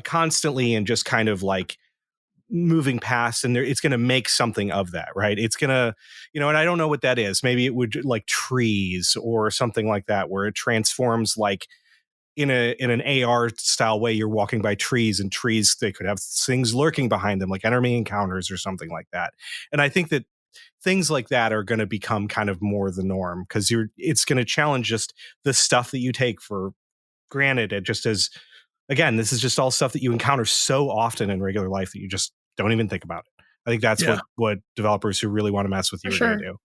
constantly and just kind of like moving past, and it's going to make something of that, right? It's going to, and I don't know what that is. Maybe it would like trees or something like that, where it transforms like in an AR style way. You're walking by trees, and trees, they could have things lurking behind them, like enemy encounters or something like that. And I think that things like that are going to become kind of more the norm, because it's going to challenge just the stuff that you take for granted. It just as, again, this is just all stuff that you encounter so often in regular life that you just don't even think about it. I think that's what developers who really want to mess with you are going to do.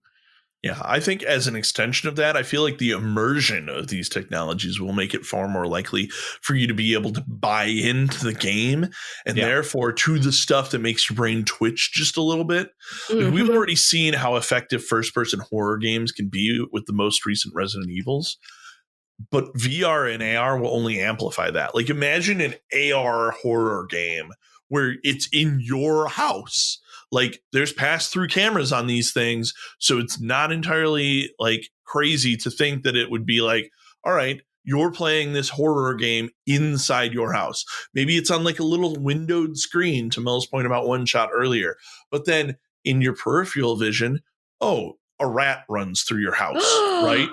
Yeah, I think as an extension of that, I feel like the immersion of these technologies will make it far more likely for you to be able to buy into the game and therefore to the stuff that makes your brain twitch just a little bit. Mm-hmm. Like we've already seen how effective first-person horror games can be with the most recent Resident Evils. But VR and AR will only amplify that. Like imagine an AR horror game where it's in your house. Like there's pass-through cameras on these things, so it's not entirely like crazy to think that it would be like, all right, you're playing this horror game inside your house. Maybe it's on like a little windowed screen, to Mel's point about One Shot earlier. But then in your peripheral vision, a rat runs through your house, right?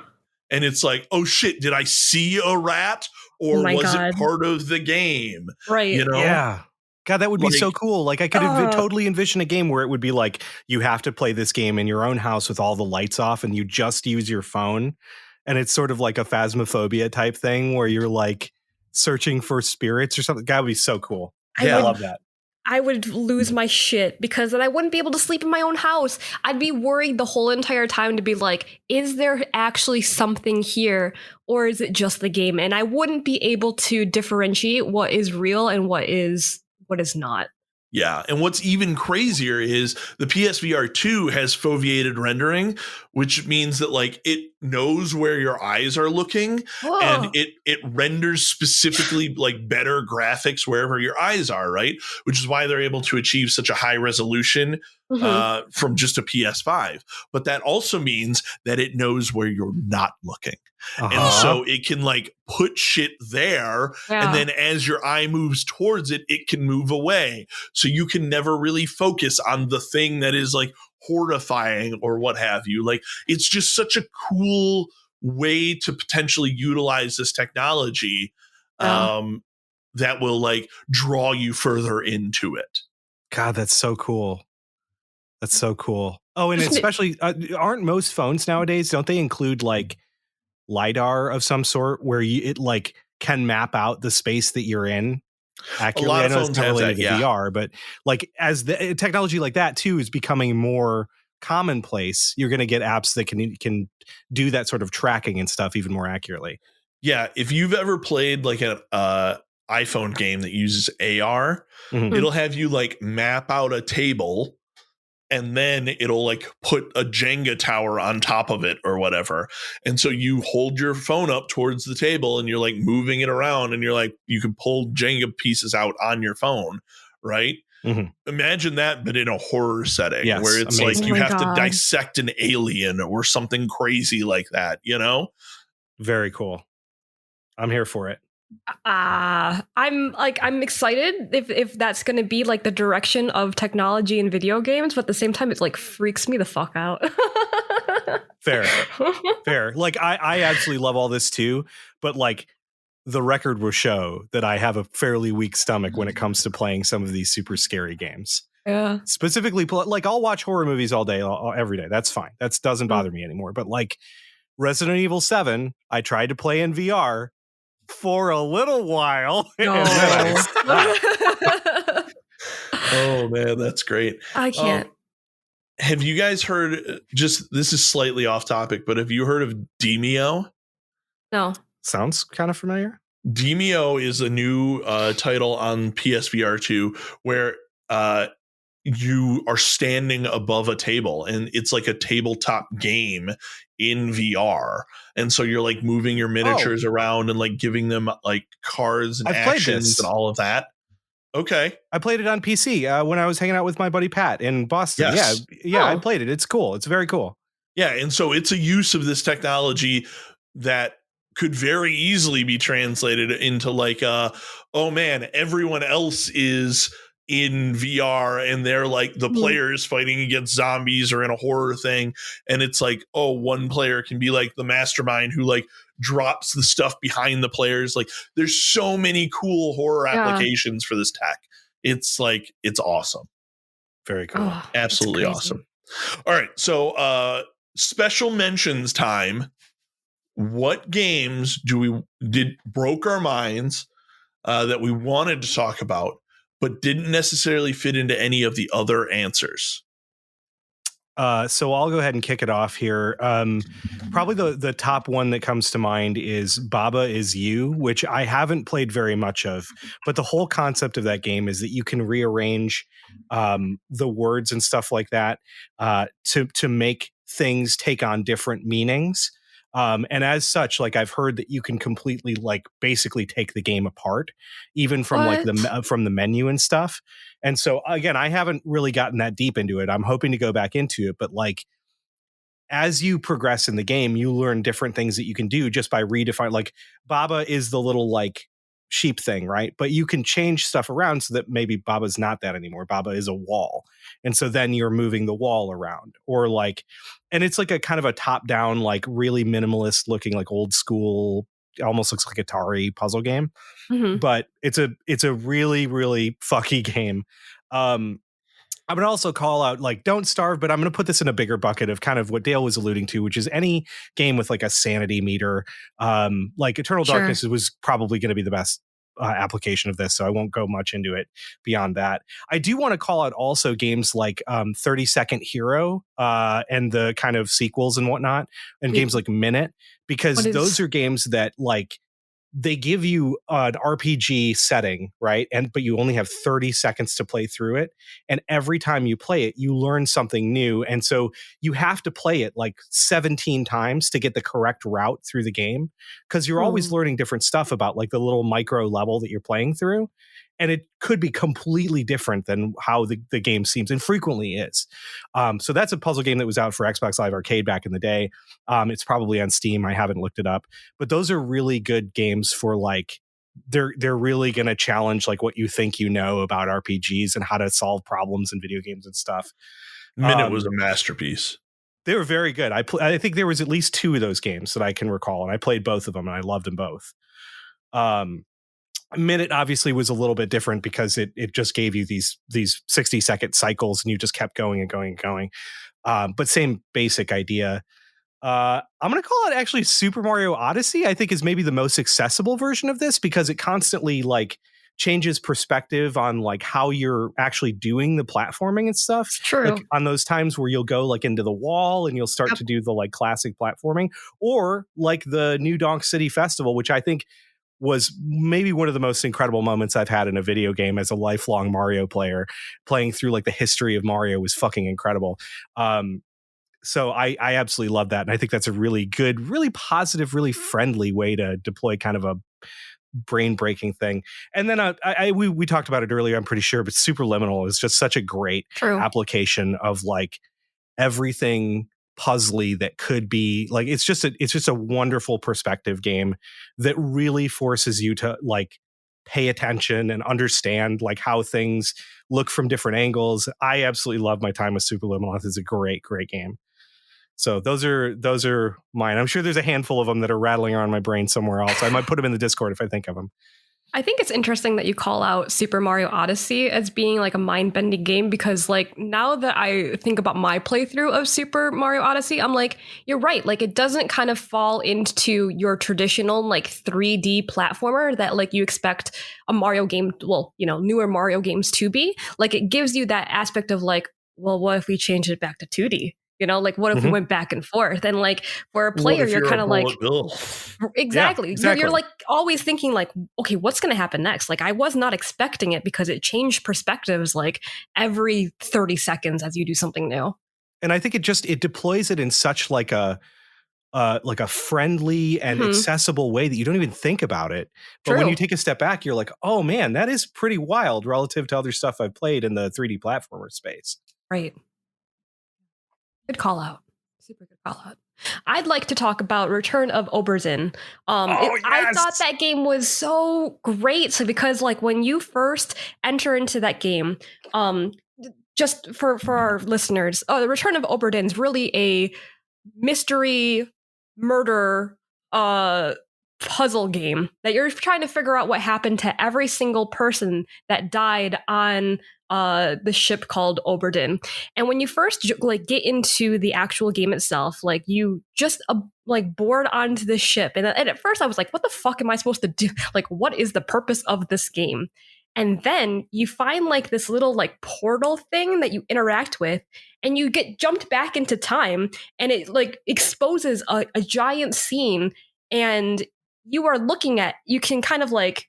And it's like, oh shit, did I see a rat, or was it part of the game? Right. Yeah. God, that would be so cool. Like I could totally envision a game where it would be like you have to play this game in your own house with all the lights off and you just use your phone. And it's sort of like a phasmophobia type thing where you're like searching for spirits or something. That would be so cool. I love that. I would lose my shit because then I wouldn't be able to sleep in my own house. I'd be worried the whole entire time to be like, is there actually something here, or is it just the game? And I wouldn't be able to differentiate what is real and what is not. Yeah, and what's even crazier is the PSVR 2 has foveated rendering, which means that like it knows where your eyes are looking. Whoa. And it renders specifically like better graphics wherever your eyes are, right? Which is why they're able to achieve such a high resolution from just a PS5. But that also means that it knows where you're not looking. And so it can like put shit there. Yeah. And then as your eye moves towards it, it can move away. So you can never really focus on the thing that is like horrifying or what have you. Like it's just such a cool way to potentially utilize this technology that will like draw you further into it. God, that's so cool. That's so cool. Oh, and especially aren't most phones nowadays, don't they include like LiDAR of some sort where it like can map out the space that you're in accurately? A lot of phones have that, VR, but like as the technology like that too is becoming more commonplace, you're going to get apps that can do that sort of tracking and stuff even more accurately. Yeah, if you've ever played like an iPhone game that uses AR, it'll have you like map out a table and then it'll like put a Jenga tower on top of it or whatever. And so you hold your phone up towards the table and you're like moving it around, and you're like, you can pull Jenga pieces out on your phone, right? Mm-hmm. Imagine that, but in a horror setting, yes, where it's amazing. Like you have to dissect an alien or something crazy like that, you know? Very cool. I'm here for it. I'm excited if that's going to be like the direction of technology in video games, but at the same time, it like freaks me the fuck out. Fair. Like I absolutely love all this too, but like the record will show that I have a fairly weak stomach when it comes to playing some of these super scary games. Yeah. Specifically, like I'll watch horror movies all day, every day. That's fine. That doesn't bother me anymore. But like Resident Evil 7, I tried to play in VR for a little while. Oh man, that's great. I can't. Have you guys heard, just this is slightly off topic, but have you heard of Demeo? No. Sounds kind of familiar. Demeo is a new title on PSVR 2 where you are standing above a table, and it's like a tabletop game in VR. And so you're like moving your miniatures around and like giving them like cards and actions and all of that. Okay. I played it on PC when I was hanging out with my buddy Pat in Boston. Yes. Yeah, I played it. It's cool. It's very cool. Yeah, and so it's a use of this technology that could very easily be translated into like, oh man, everyone else is in VR and they're like the players fighting against zombies or in a horror thing. And it's like, oh, one player can be like the mastermind who like drops the stuff behind the players. Like there's so many cool horror applications for this tech. It's like, it's awesome. Very cool. Oh, absolutely awesome. All right. So special mentions time. What games broke our minds that we wanted to talk about, but didn't necessarily fit into any of the other answers? So I'll go ahead and kick it off here. Probably the top one that comes to mind is Baba Is You, which I haven't played very much of. But the whole concept of that game is that you can rearrange the words and stuff like that to make things take on different meanings. And as such, like I've heard that you can completely like basically take the game apart, even from like from the menu and stuff. And so again, I haven't really gotten that deep into it. I'm hoping to go back into it, but like as you progress in the game, you learn different things that you can do just by redefining. Like Baba is the little like sheep thing, right? But you can change stuff around so that maybe Baba's not that anymore. Baba is a wall. And so then you're moving the wall around, or like, and it's like a kind of a top down, like really minimalist looking, like old school, almost looks like Atari puzzle game. Mm-hmm. But it's a really, really fucky game. I'm going to also call out, like, Don't Starve, but I'm going to put this in a bigger bucket of kind of what Dale was alluding to, which is any game with like a sanity meter. Like Eternal Darkness was probably going to be the best application of this, so I won't go much into it beyond that. I do want to call out also games like 30 Second Hero and the kind of sequels and whatnot, and games like Minute, because those are games that like they give you an RPG setting, right? But you only have 30 seconds to play through it. And every time you play it, you learn something new. And so you have to play it like 17 times to get the correct route through the game, because you're always learning different stuff about like the little micro level that you're playing through. And it could be completely different than how the game seems, and frequently is. So that's a puzzle game that was out for Xbox Live Arcade back in the day. It's probably on Steam. I haven't looked it up. But those are really good games for like, they're really going to challenge like what you think you know about RPGs and how to solve problems in video games and stuff. Minute was a masterpiece. They were very good. I think there was at least 2 of those games that I can recall, and I played both of them, and I loved them both. Minute obviously was a little bit different because it just gave you these 60-second cycles, and you just kept going and going and going. But same basic idea. I'm going to call it actually Super Mario Odyssey. I think is maybe the most accessible version of this, because it constantly like changes perspective on like how you're actually doing the platforming and stuff. It's true. Like on those times where you'll go like into the wall and you'll start to do the like classic platforming, or like the New Donk City Festival, which I think was maybe one of the most incredible moments I've had in a video game as a lifelong Mario player. Playing through like the history of Mario was fucking incredible. So I absolutely love that. And I think that's a really good, really positive, really friendly way to deploy kind of a brain breaking thing. And then we talked about it earlier, I'm pretty sure, but Superliminal is just such a great application of like everything puzzly that could be like, it's just a wonderful perspective game that really forces you to like pay attention and understand like how things look from different angles. I absolutely love my time with Superliminal. It's a great game. So those are mine. I'm sure there's a handful of them that are rattling around my brain somewhere else. I might put them in the Discord if I think of them. I think it's interesting that you call out Super Mario Odyssey as being like a mind-bending game, because like now that I think about my playthrough of Super Mario Odyssey, I'm like, you're right. Like it doesn't kind of fall into your traditional like 3D platformer that like you expect a Mario game, well, you know, newer Mario games to be. Like it gives you that aspect of like, well, what if we change it back to 2D? You know, like what if we went back and forth? And like for a player, you're kind of like, exactly. Yeah, exactly. You're like always thinking like, okay, what's going to happen next? Like I was not expecting it because it changed perspectives like every 30 seconds as you do something new. And I think it deploys it in such like a friendly and accessible way that you don't even think about it. But when you take a step back, you're like, oh man, that is pretty wild relative to other stuff I've played in the 3D platformer space. Right. Good call out. Super good call out. I'd like to talk about Return of Obra Dinn. Yes! I thought that game was so great. So because like when you first enter into that game, just for our listeners, the Return of Obra Dinn is really a mystery murder puzzle game that you're trying to figure out what happened to every single person that died on the ship called Obra Dinn. And when you first like get into the actual game itself, like you just like board onto the ship, and at first I was like, what the fuck am I supposed to do? Like, what is the purpose of this game? And then you find like this little like portal thing that you interact with, and you get jumped back into time, and it like exposes a giant scene, and you can kind of like,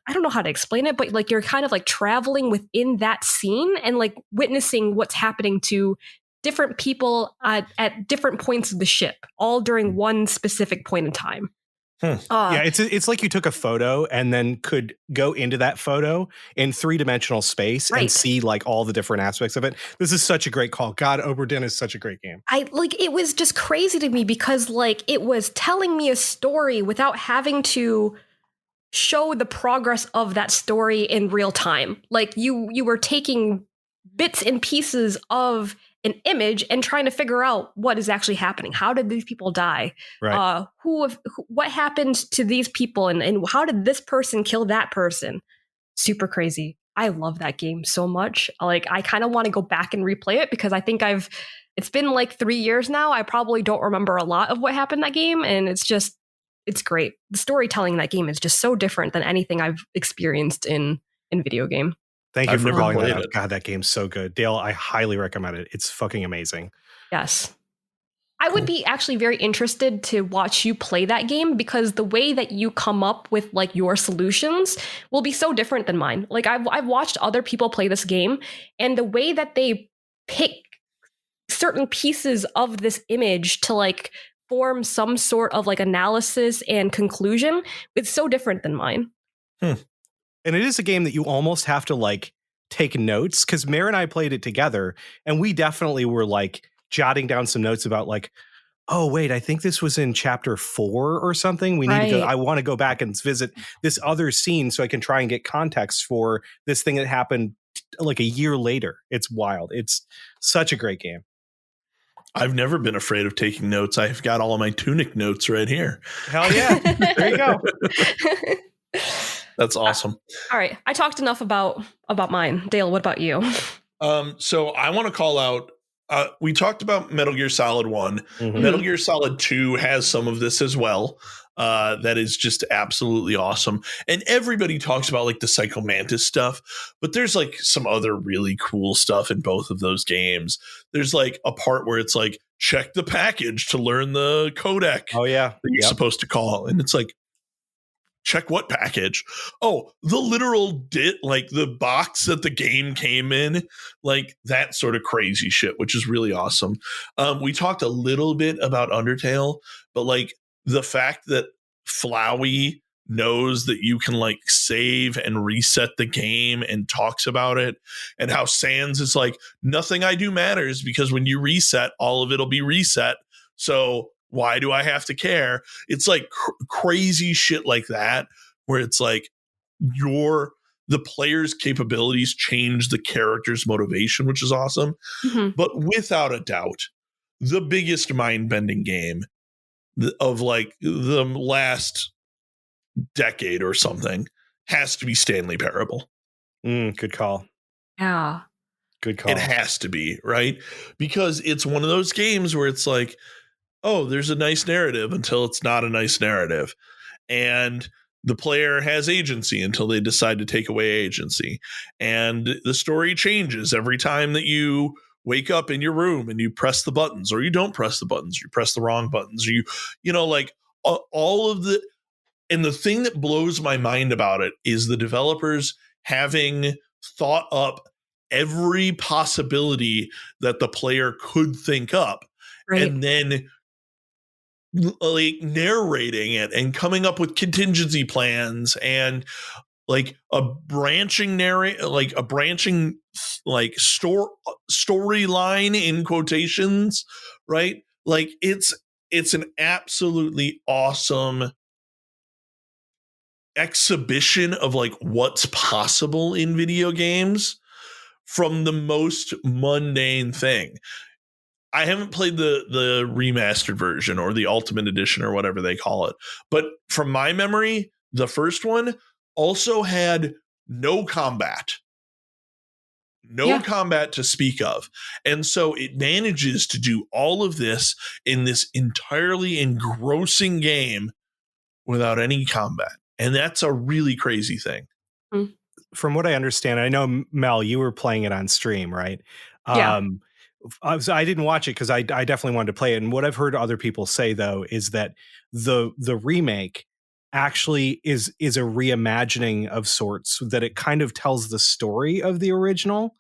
I don't know how to explain it, but like you're kind of like traveling within that scene and like witnessing what's happening to different people at different points of the ship, all during one specific point in time. Yeah, it's like you took a photo and then could go into that photo in 3-dimensional space and see like all the different aspects of it. This is such a great call. God, Obra Dinn is such a great game. It was just crazy to me because like it was telling me a story without having to show the progress of that story in real time. Like you were taking bits and pieces of an image and trying to figure out what is actually happening. How did these people die? Right. What happened to these people, and how did this person kill that person? Super crazy. I love that game so much. Like I kind of want to go back and replay it because I think it's been like 3 years now. I probably don't remember a lot of what happened in that game, and it's great. The storytelling in that game is just so different than anything I've experienced in video game. Thank you for calling that out. God, that game's so good. Dale, I highly recommend it. It's fucking amazing. Yes. I would be actually very interested to watch you play that game because the way that you come up with like your solutions will be so different than mine. Like I've watched other people play this game, and the way that they pick certain pieces of this image to like form some sort of like analysis and conclusion, it's so different than mine. And it is a game that you almost have to like take notes, because Mare and I played it together and we definitely were like jotting down some notes about like, oh wait, I think this was in chapter 4 or something. We need to go. I want to go back and visit this other scene so I can try and get context for this thing that happened like a year later. It's wild. It's such a great game. I've never been afraid of taking notes. I've got all of my Tunic notes right here. Hell yeah. There you go. That's awesome. All right. I talked enough about mine. Dale, what about you? So I want to call out, we talked about Metal Gear Solid 1. Mm-hmm. Metal Gear Solid 2 has some of this as well. That is just absolutely awesome. And everybody talks about like the Psycho Mantis stuff, but there's like some other really cool stuff in both of those games. There's like a part where it's like, check the package to learn the codec. Oh yeah. That you're supposed to call. And it's like, check what package? Oh, the literal like the box that the game came in, like that sort of crazy shit, which is really awesome. We talked a little bit about Undertale, but like the fact that Flowey knows that you can like save and reset the game and talks about it, and how Sans is like, nothing I do matters because when you reset, all of it'll be reset. So why do I have to care? It's like crazy shit like that, where it's like the player's capabilities change the character's motivation, which is awesome. Mm-hmm. But without a doubt, the biggest mind-bending game of like the last decade or something has to be Stanley Parable. Good call. Yeah. Good call. It has to be, right? Because it's one of those games where it's like, oh, there's a nice narrative until it's not a nice narrative. And the player has agency until they decide to take away agency. And the story changes every time that you wake up in your room and you press the buttons, or you don't press the buttons, you press the wrong buttons, or you know, like all of the. And the thing that blows my mind about it is the developers having thought up every possibility that the player could think up, right, and then like narrating it and coming up with contingency plans and like a branching storyline in quotations, right? Like it's an absolutely awesome exhibition of like what's possible in video games from the most mundane thing. I haven't played the remastered version or the Ultimate Edition or whatever they call it, but from my memory, the first one also had no combat to speak of. And so it manages to do all of this in this entirely engrossing game without any combat. And that's a really crazy thing. From what I understand, I know, Mel, you were playing it on stream, right? Yeah. I didn't watch it because I definitely wanted to play it. And what I've heard other people say, though, is that the remake actually is a reimagining of sorts, that it kind of tells the story of the original.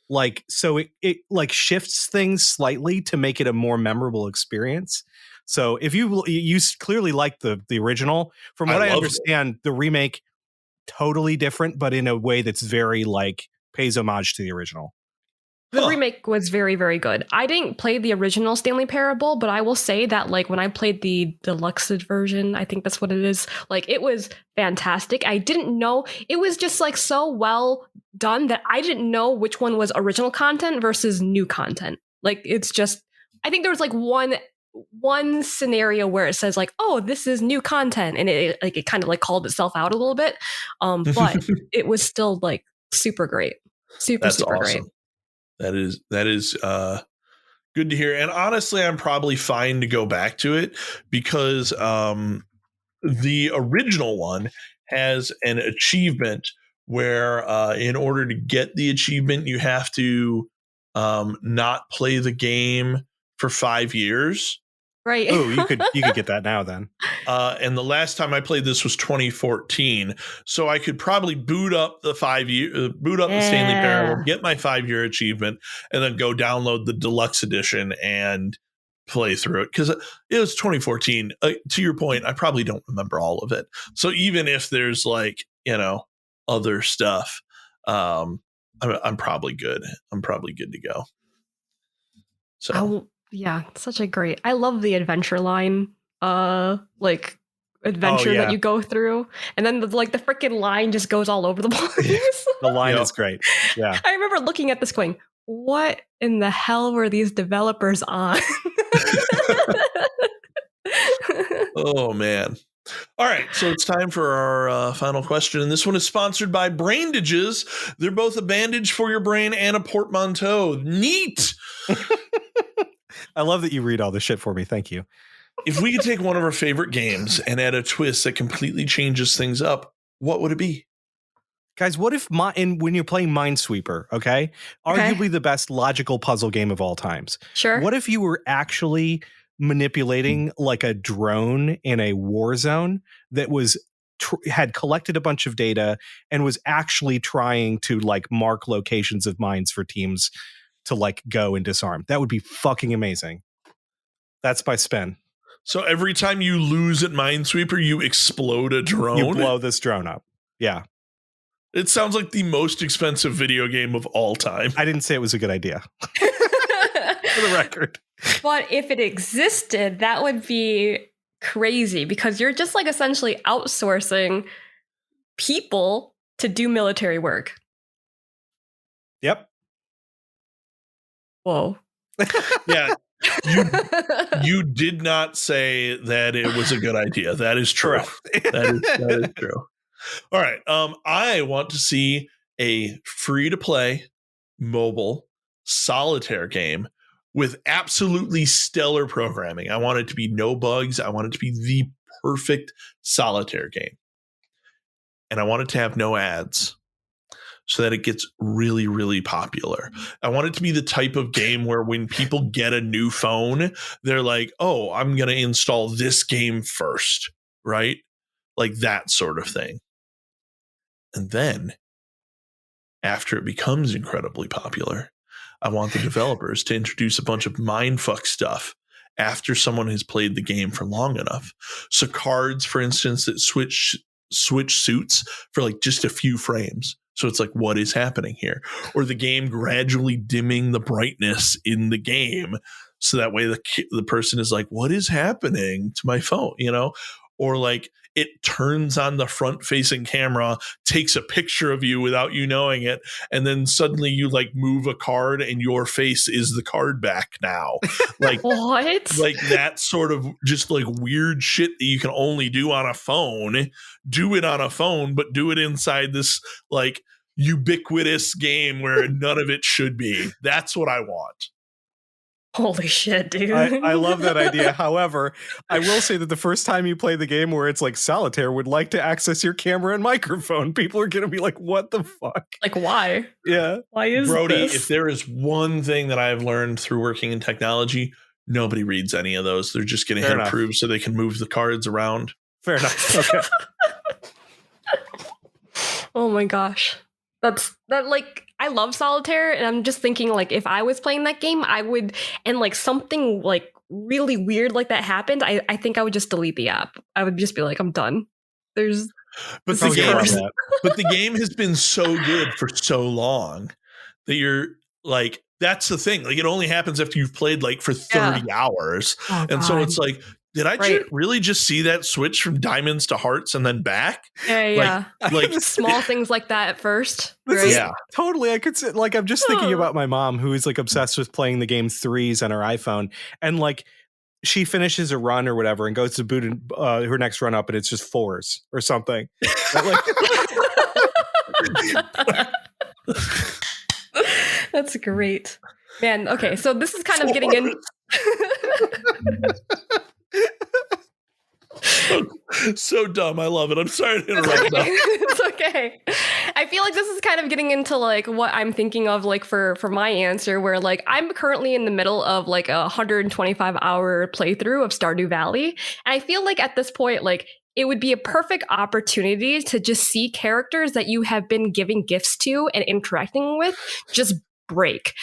Like, so it like shifts things slightly to make it a more memorable experience. So if you clearly like the original, from what I understand, the remake totally different, but in a way that's very like pays homage to the original. The remake was very, very good. I didn't play the original Stanley Parable, but I will say that like when I played the deluxe version, I think that's what it is, like it was fantastic. I didn't know, it was just like so well done that I didn't know which one was original content versus new content. Like it's just, I think there was like one scenario where it says like, oh, this is new content, and it kind of like called itself out a little bit, but it was still like super great. Super awesome. Great. That is good to hear. And honestly, I'm probably fine to go back to it because the original one has an achievement where in order to get the achievement, you have to not play the game for 5 years. Right. Oh, you could get that now then. And the last time I played this was 2014, so I could probably boot up the Stanley Parable, get my 5-year achievement, and then go download the deluxe edition and play through it, because it was 2014. To your point, I probably don't remember all of it. So even if there's like other stuff, I'm probably good. I'm probably good to go. So. Yeah, such a great. I love the adventure line, like adventure that you go through, and then the freaking line just goes all over the place. The line is great. Yeah, I remember looking at this going, "What in the hell were these developers on?" Oh man. All right, so it's time for our final question, and this one is sponsored by Braindages. They're both a bandage for your brain and a portmanteau. Neat. I love that you read all this shit for me. Thank you. If we could take one of our favorite games and add a twist that completely changes things up, what would it be? Guys, what if when you're playing Minesweeper, okay? Arguably the best logical puzzle game of all times. Sure. What if you were actually manipulating like a drone in a war zone that was had collected a bunch of data and was actually trying to like mark locations of mines for teams to like go and disarm. That would be fucking amazing. That's my spin. So every time you lose at Minesweeper, you explode a drone? You blow this drone up. Yeah. It sounds like the most expensive video game of all time. I didn't say it was a good idea. For the record. But if it existed, that would be crazy because you're just like essentially outsourcing people to do military work. Yep. Whoa. Yeah. You did not say that it was a good idea. That is true. That is true. All right. I want to see a free-to-play mobile solitaire game with absolutely stellar programming. I want it to be no bugs. I want it to be the perfect solitaire game. And I want it to have no ads so that it gets really, really popular. I want it to be the type of game where when people get a new phone, they're like, oh, I'm going to install this game first, right? Like that sort of thing. And then after it becomes incredibly popular, I want the developers to introduce a bunch of mindfuck stuff after someone has played the game for long enough. So cards, for instance, that switch suits for like just a few frames. So it's like, what is happening here? Or the game gradually dimming the brightness in the game. So that way the person is like, what is happening to my phone? You know, or like it turns on the front facing camera, takes a picture of you without you knowing it. And then suddenly you like move a card and your face is the card back now. Like what? Like that sort of just like weird shit that you can only do on a phone. Do it on a phone, but do it inside this like ubiquitous game where none of it should be. That's what I want. Holy shit, dude. I love that idea. However, I will say that the first time you play the game where it's like solitaire would like to access your camera and microphone, people are going to be like, what the fuck? Like, why? Yeah. Why is Brody, this? if there is one thing that I've learned through working in technology, nobody reads any of those. They're just going to hit approve so they can move the cards around. Fair enough. Okay. Oh my gosh. Like I love solitaire and I'm just thinking like if I was playing that game I would and like something like really weird like that happened I think I would just delete the app. I would just be like I'm done. But the game has been so good for so long that you're like that's the thing. Like it only happens after you've played like for 30 hours. Oh, and so it's like did I really just see that switch from diamonds to hearts and then back? Yeah. Like small things like that at first. Totally. I could say, like, I'm just thinking about my mom who is like obsessed with playing the game Threes on her iPhone. And like, she finishes a run or whatever and goes to boot her next run up and it's just fours or something. That's great. Man, okay. So this is kind of getting in. So dumb. I love it. I'm sorry to interrupt. It's okay. I feel like this is kind of getting into like what I'm thinking of like for my answer where like I'm currently in the middle of like a 125 hour playthrough of Stardew Valley. And I feel like at this point like it would be a perfect opportunity to just see characters that you have been giving gifts to and interacting with just break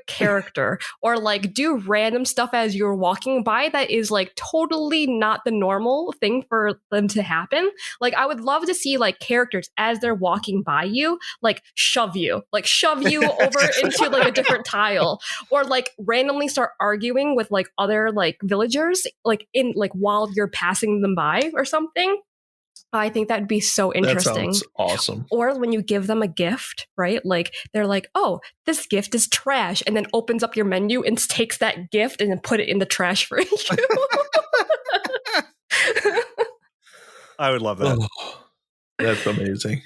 character or like do random stuff as you're walking by that is like totally not the normal thing for them to happen. Like I would love to see like characters as they're walking by you like shove you over into like a different tile or like randomly start arguing with like other like villagers like in like while you're passing them by or something. I think that'd be so interesting. That sounds awesome. Or when you give them a gift, right? Like they're like, oh, this gift is trash. And then opens up your menu and takes that gift and then put it in the trash for you. I would love that. Oh, that's amazing.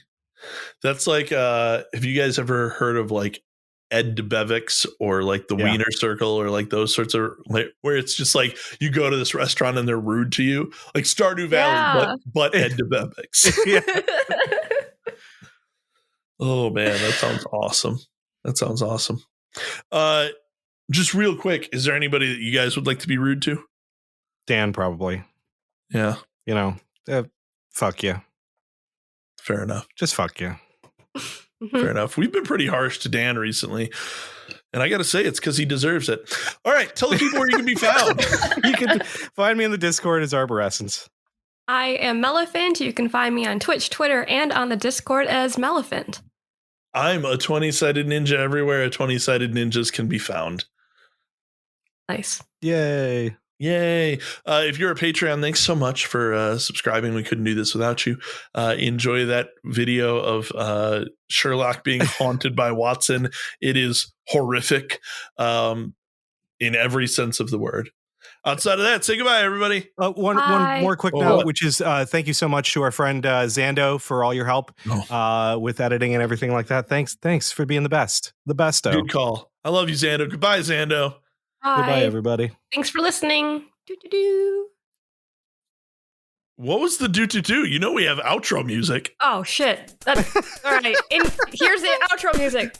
That's like, have you guys ever heard of like Ed DeBevick's or like the Wiener Circle or like those sorts of like where it's just like you go to this restaurant and they're rude to you, like Stardew Valley, but Ed DeBevick's. Oh man, that sounds awesome. Just real quick, is there anybody that you guys would like to be rude to? Dan, probably. Yeah, you know, fuck you. Fair enough. Just fuck you. Fair enough. We've been pretty harsh to Dan recently. And I got to say, it's because he deserves it. All right. Tell the people where you can be found. You can find me in the Discord as Arborescence. I am Melephant. You can find me on Twitch, Twitter, and on the Discord as Melephant. I'm a 20-sided ninja everywhere a 20-sided ninjas can be found. Nice. Yay. If you're a Patreon, thanks so much for subscribing. We couldn't do this without you. Enjoy that video of Sherlock being haunted by Watson. It is horrific in every sense of the word. Outside of that, say goodbye, everybody. One more quick note, which is thank you so much to our friend Xando for all your help with editing and everything like that. Thanks for being the best. The besto. Good call. I love you, Xando. Goodbye, Xando. Bye. Goodbye, everybody. Thanks for listening. Do-do-do. What was the do-do-do? You know we have outro music. Oh, shit. All right. Here's the outro music.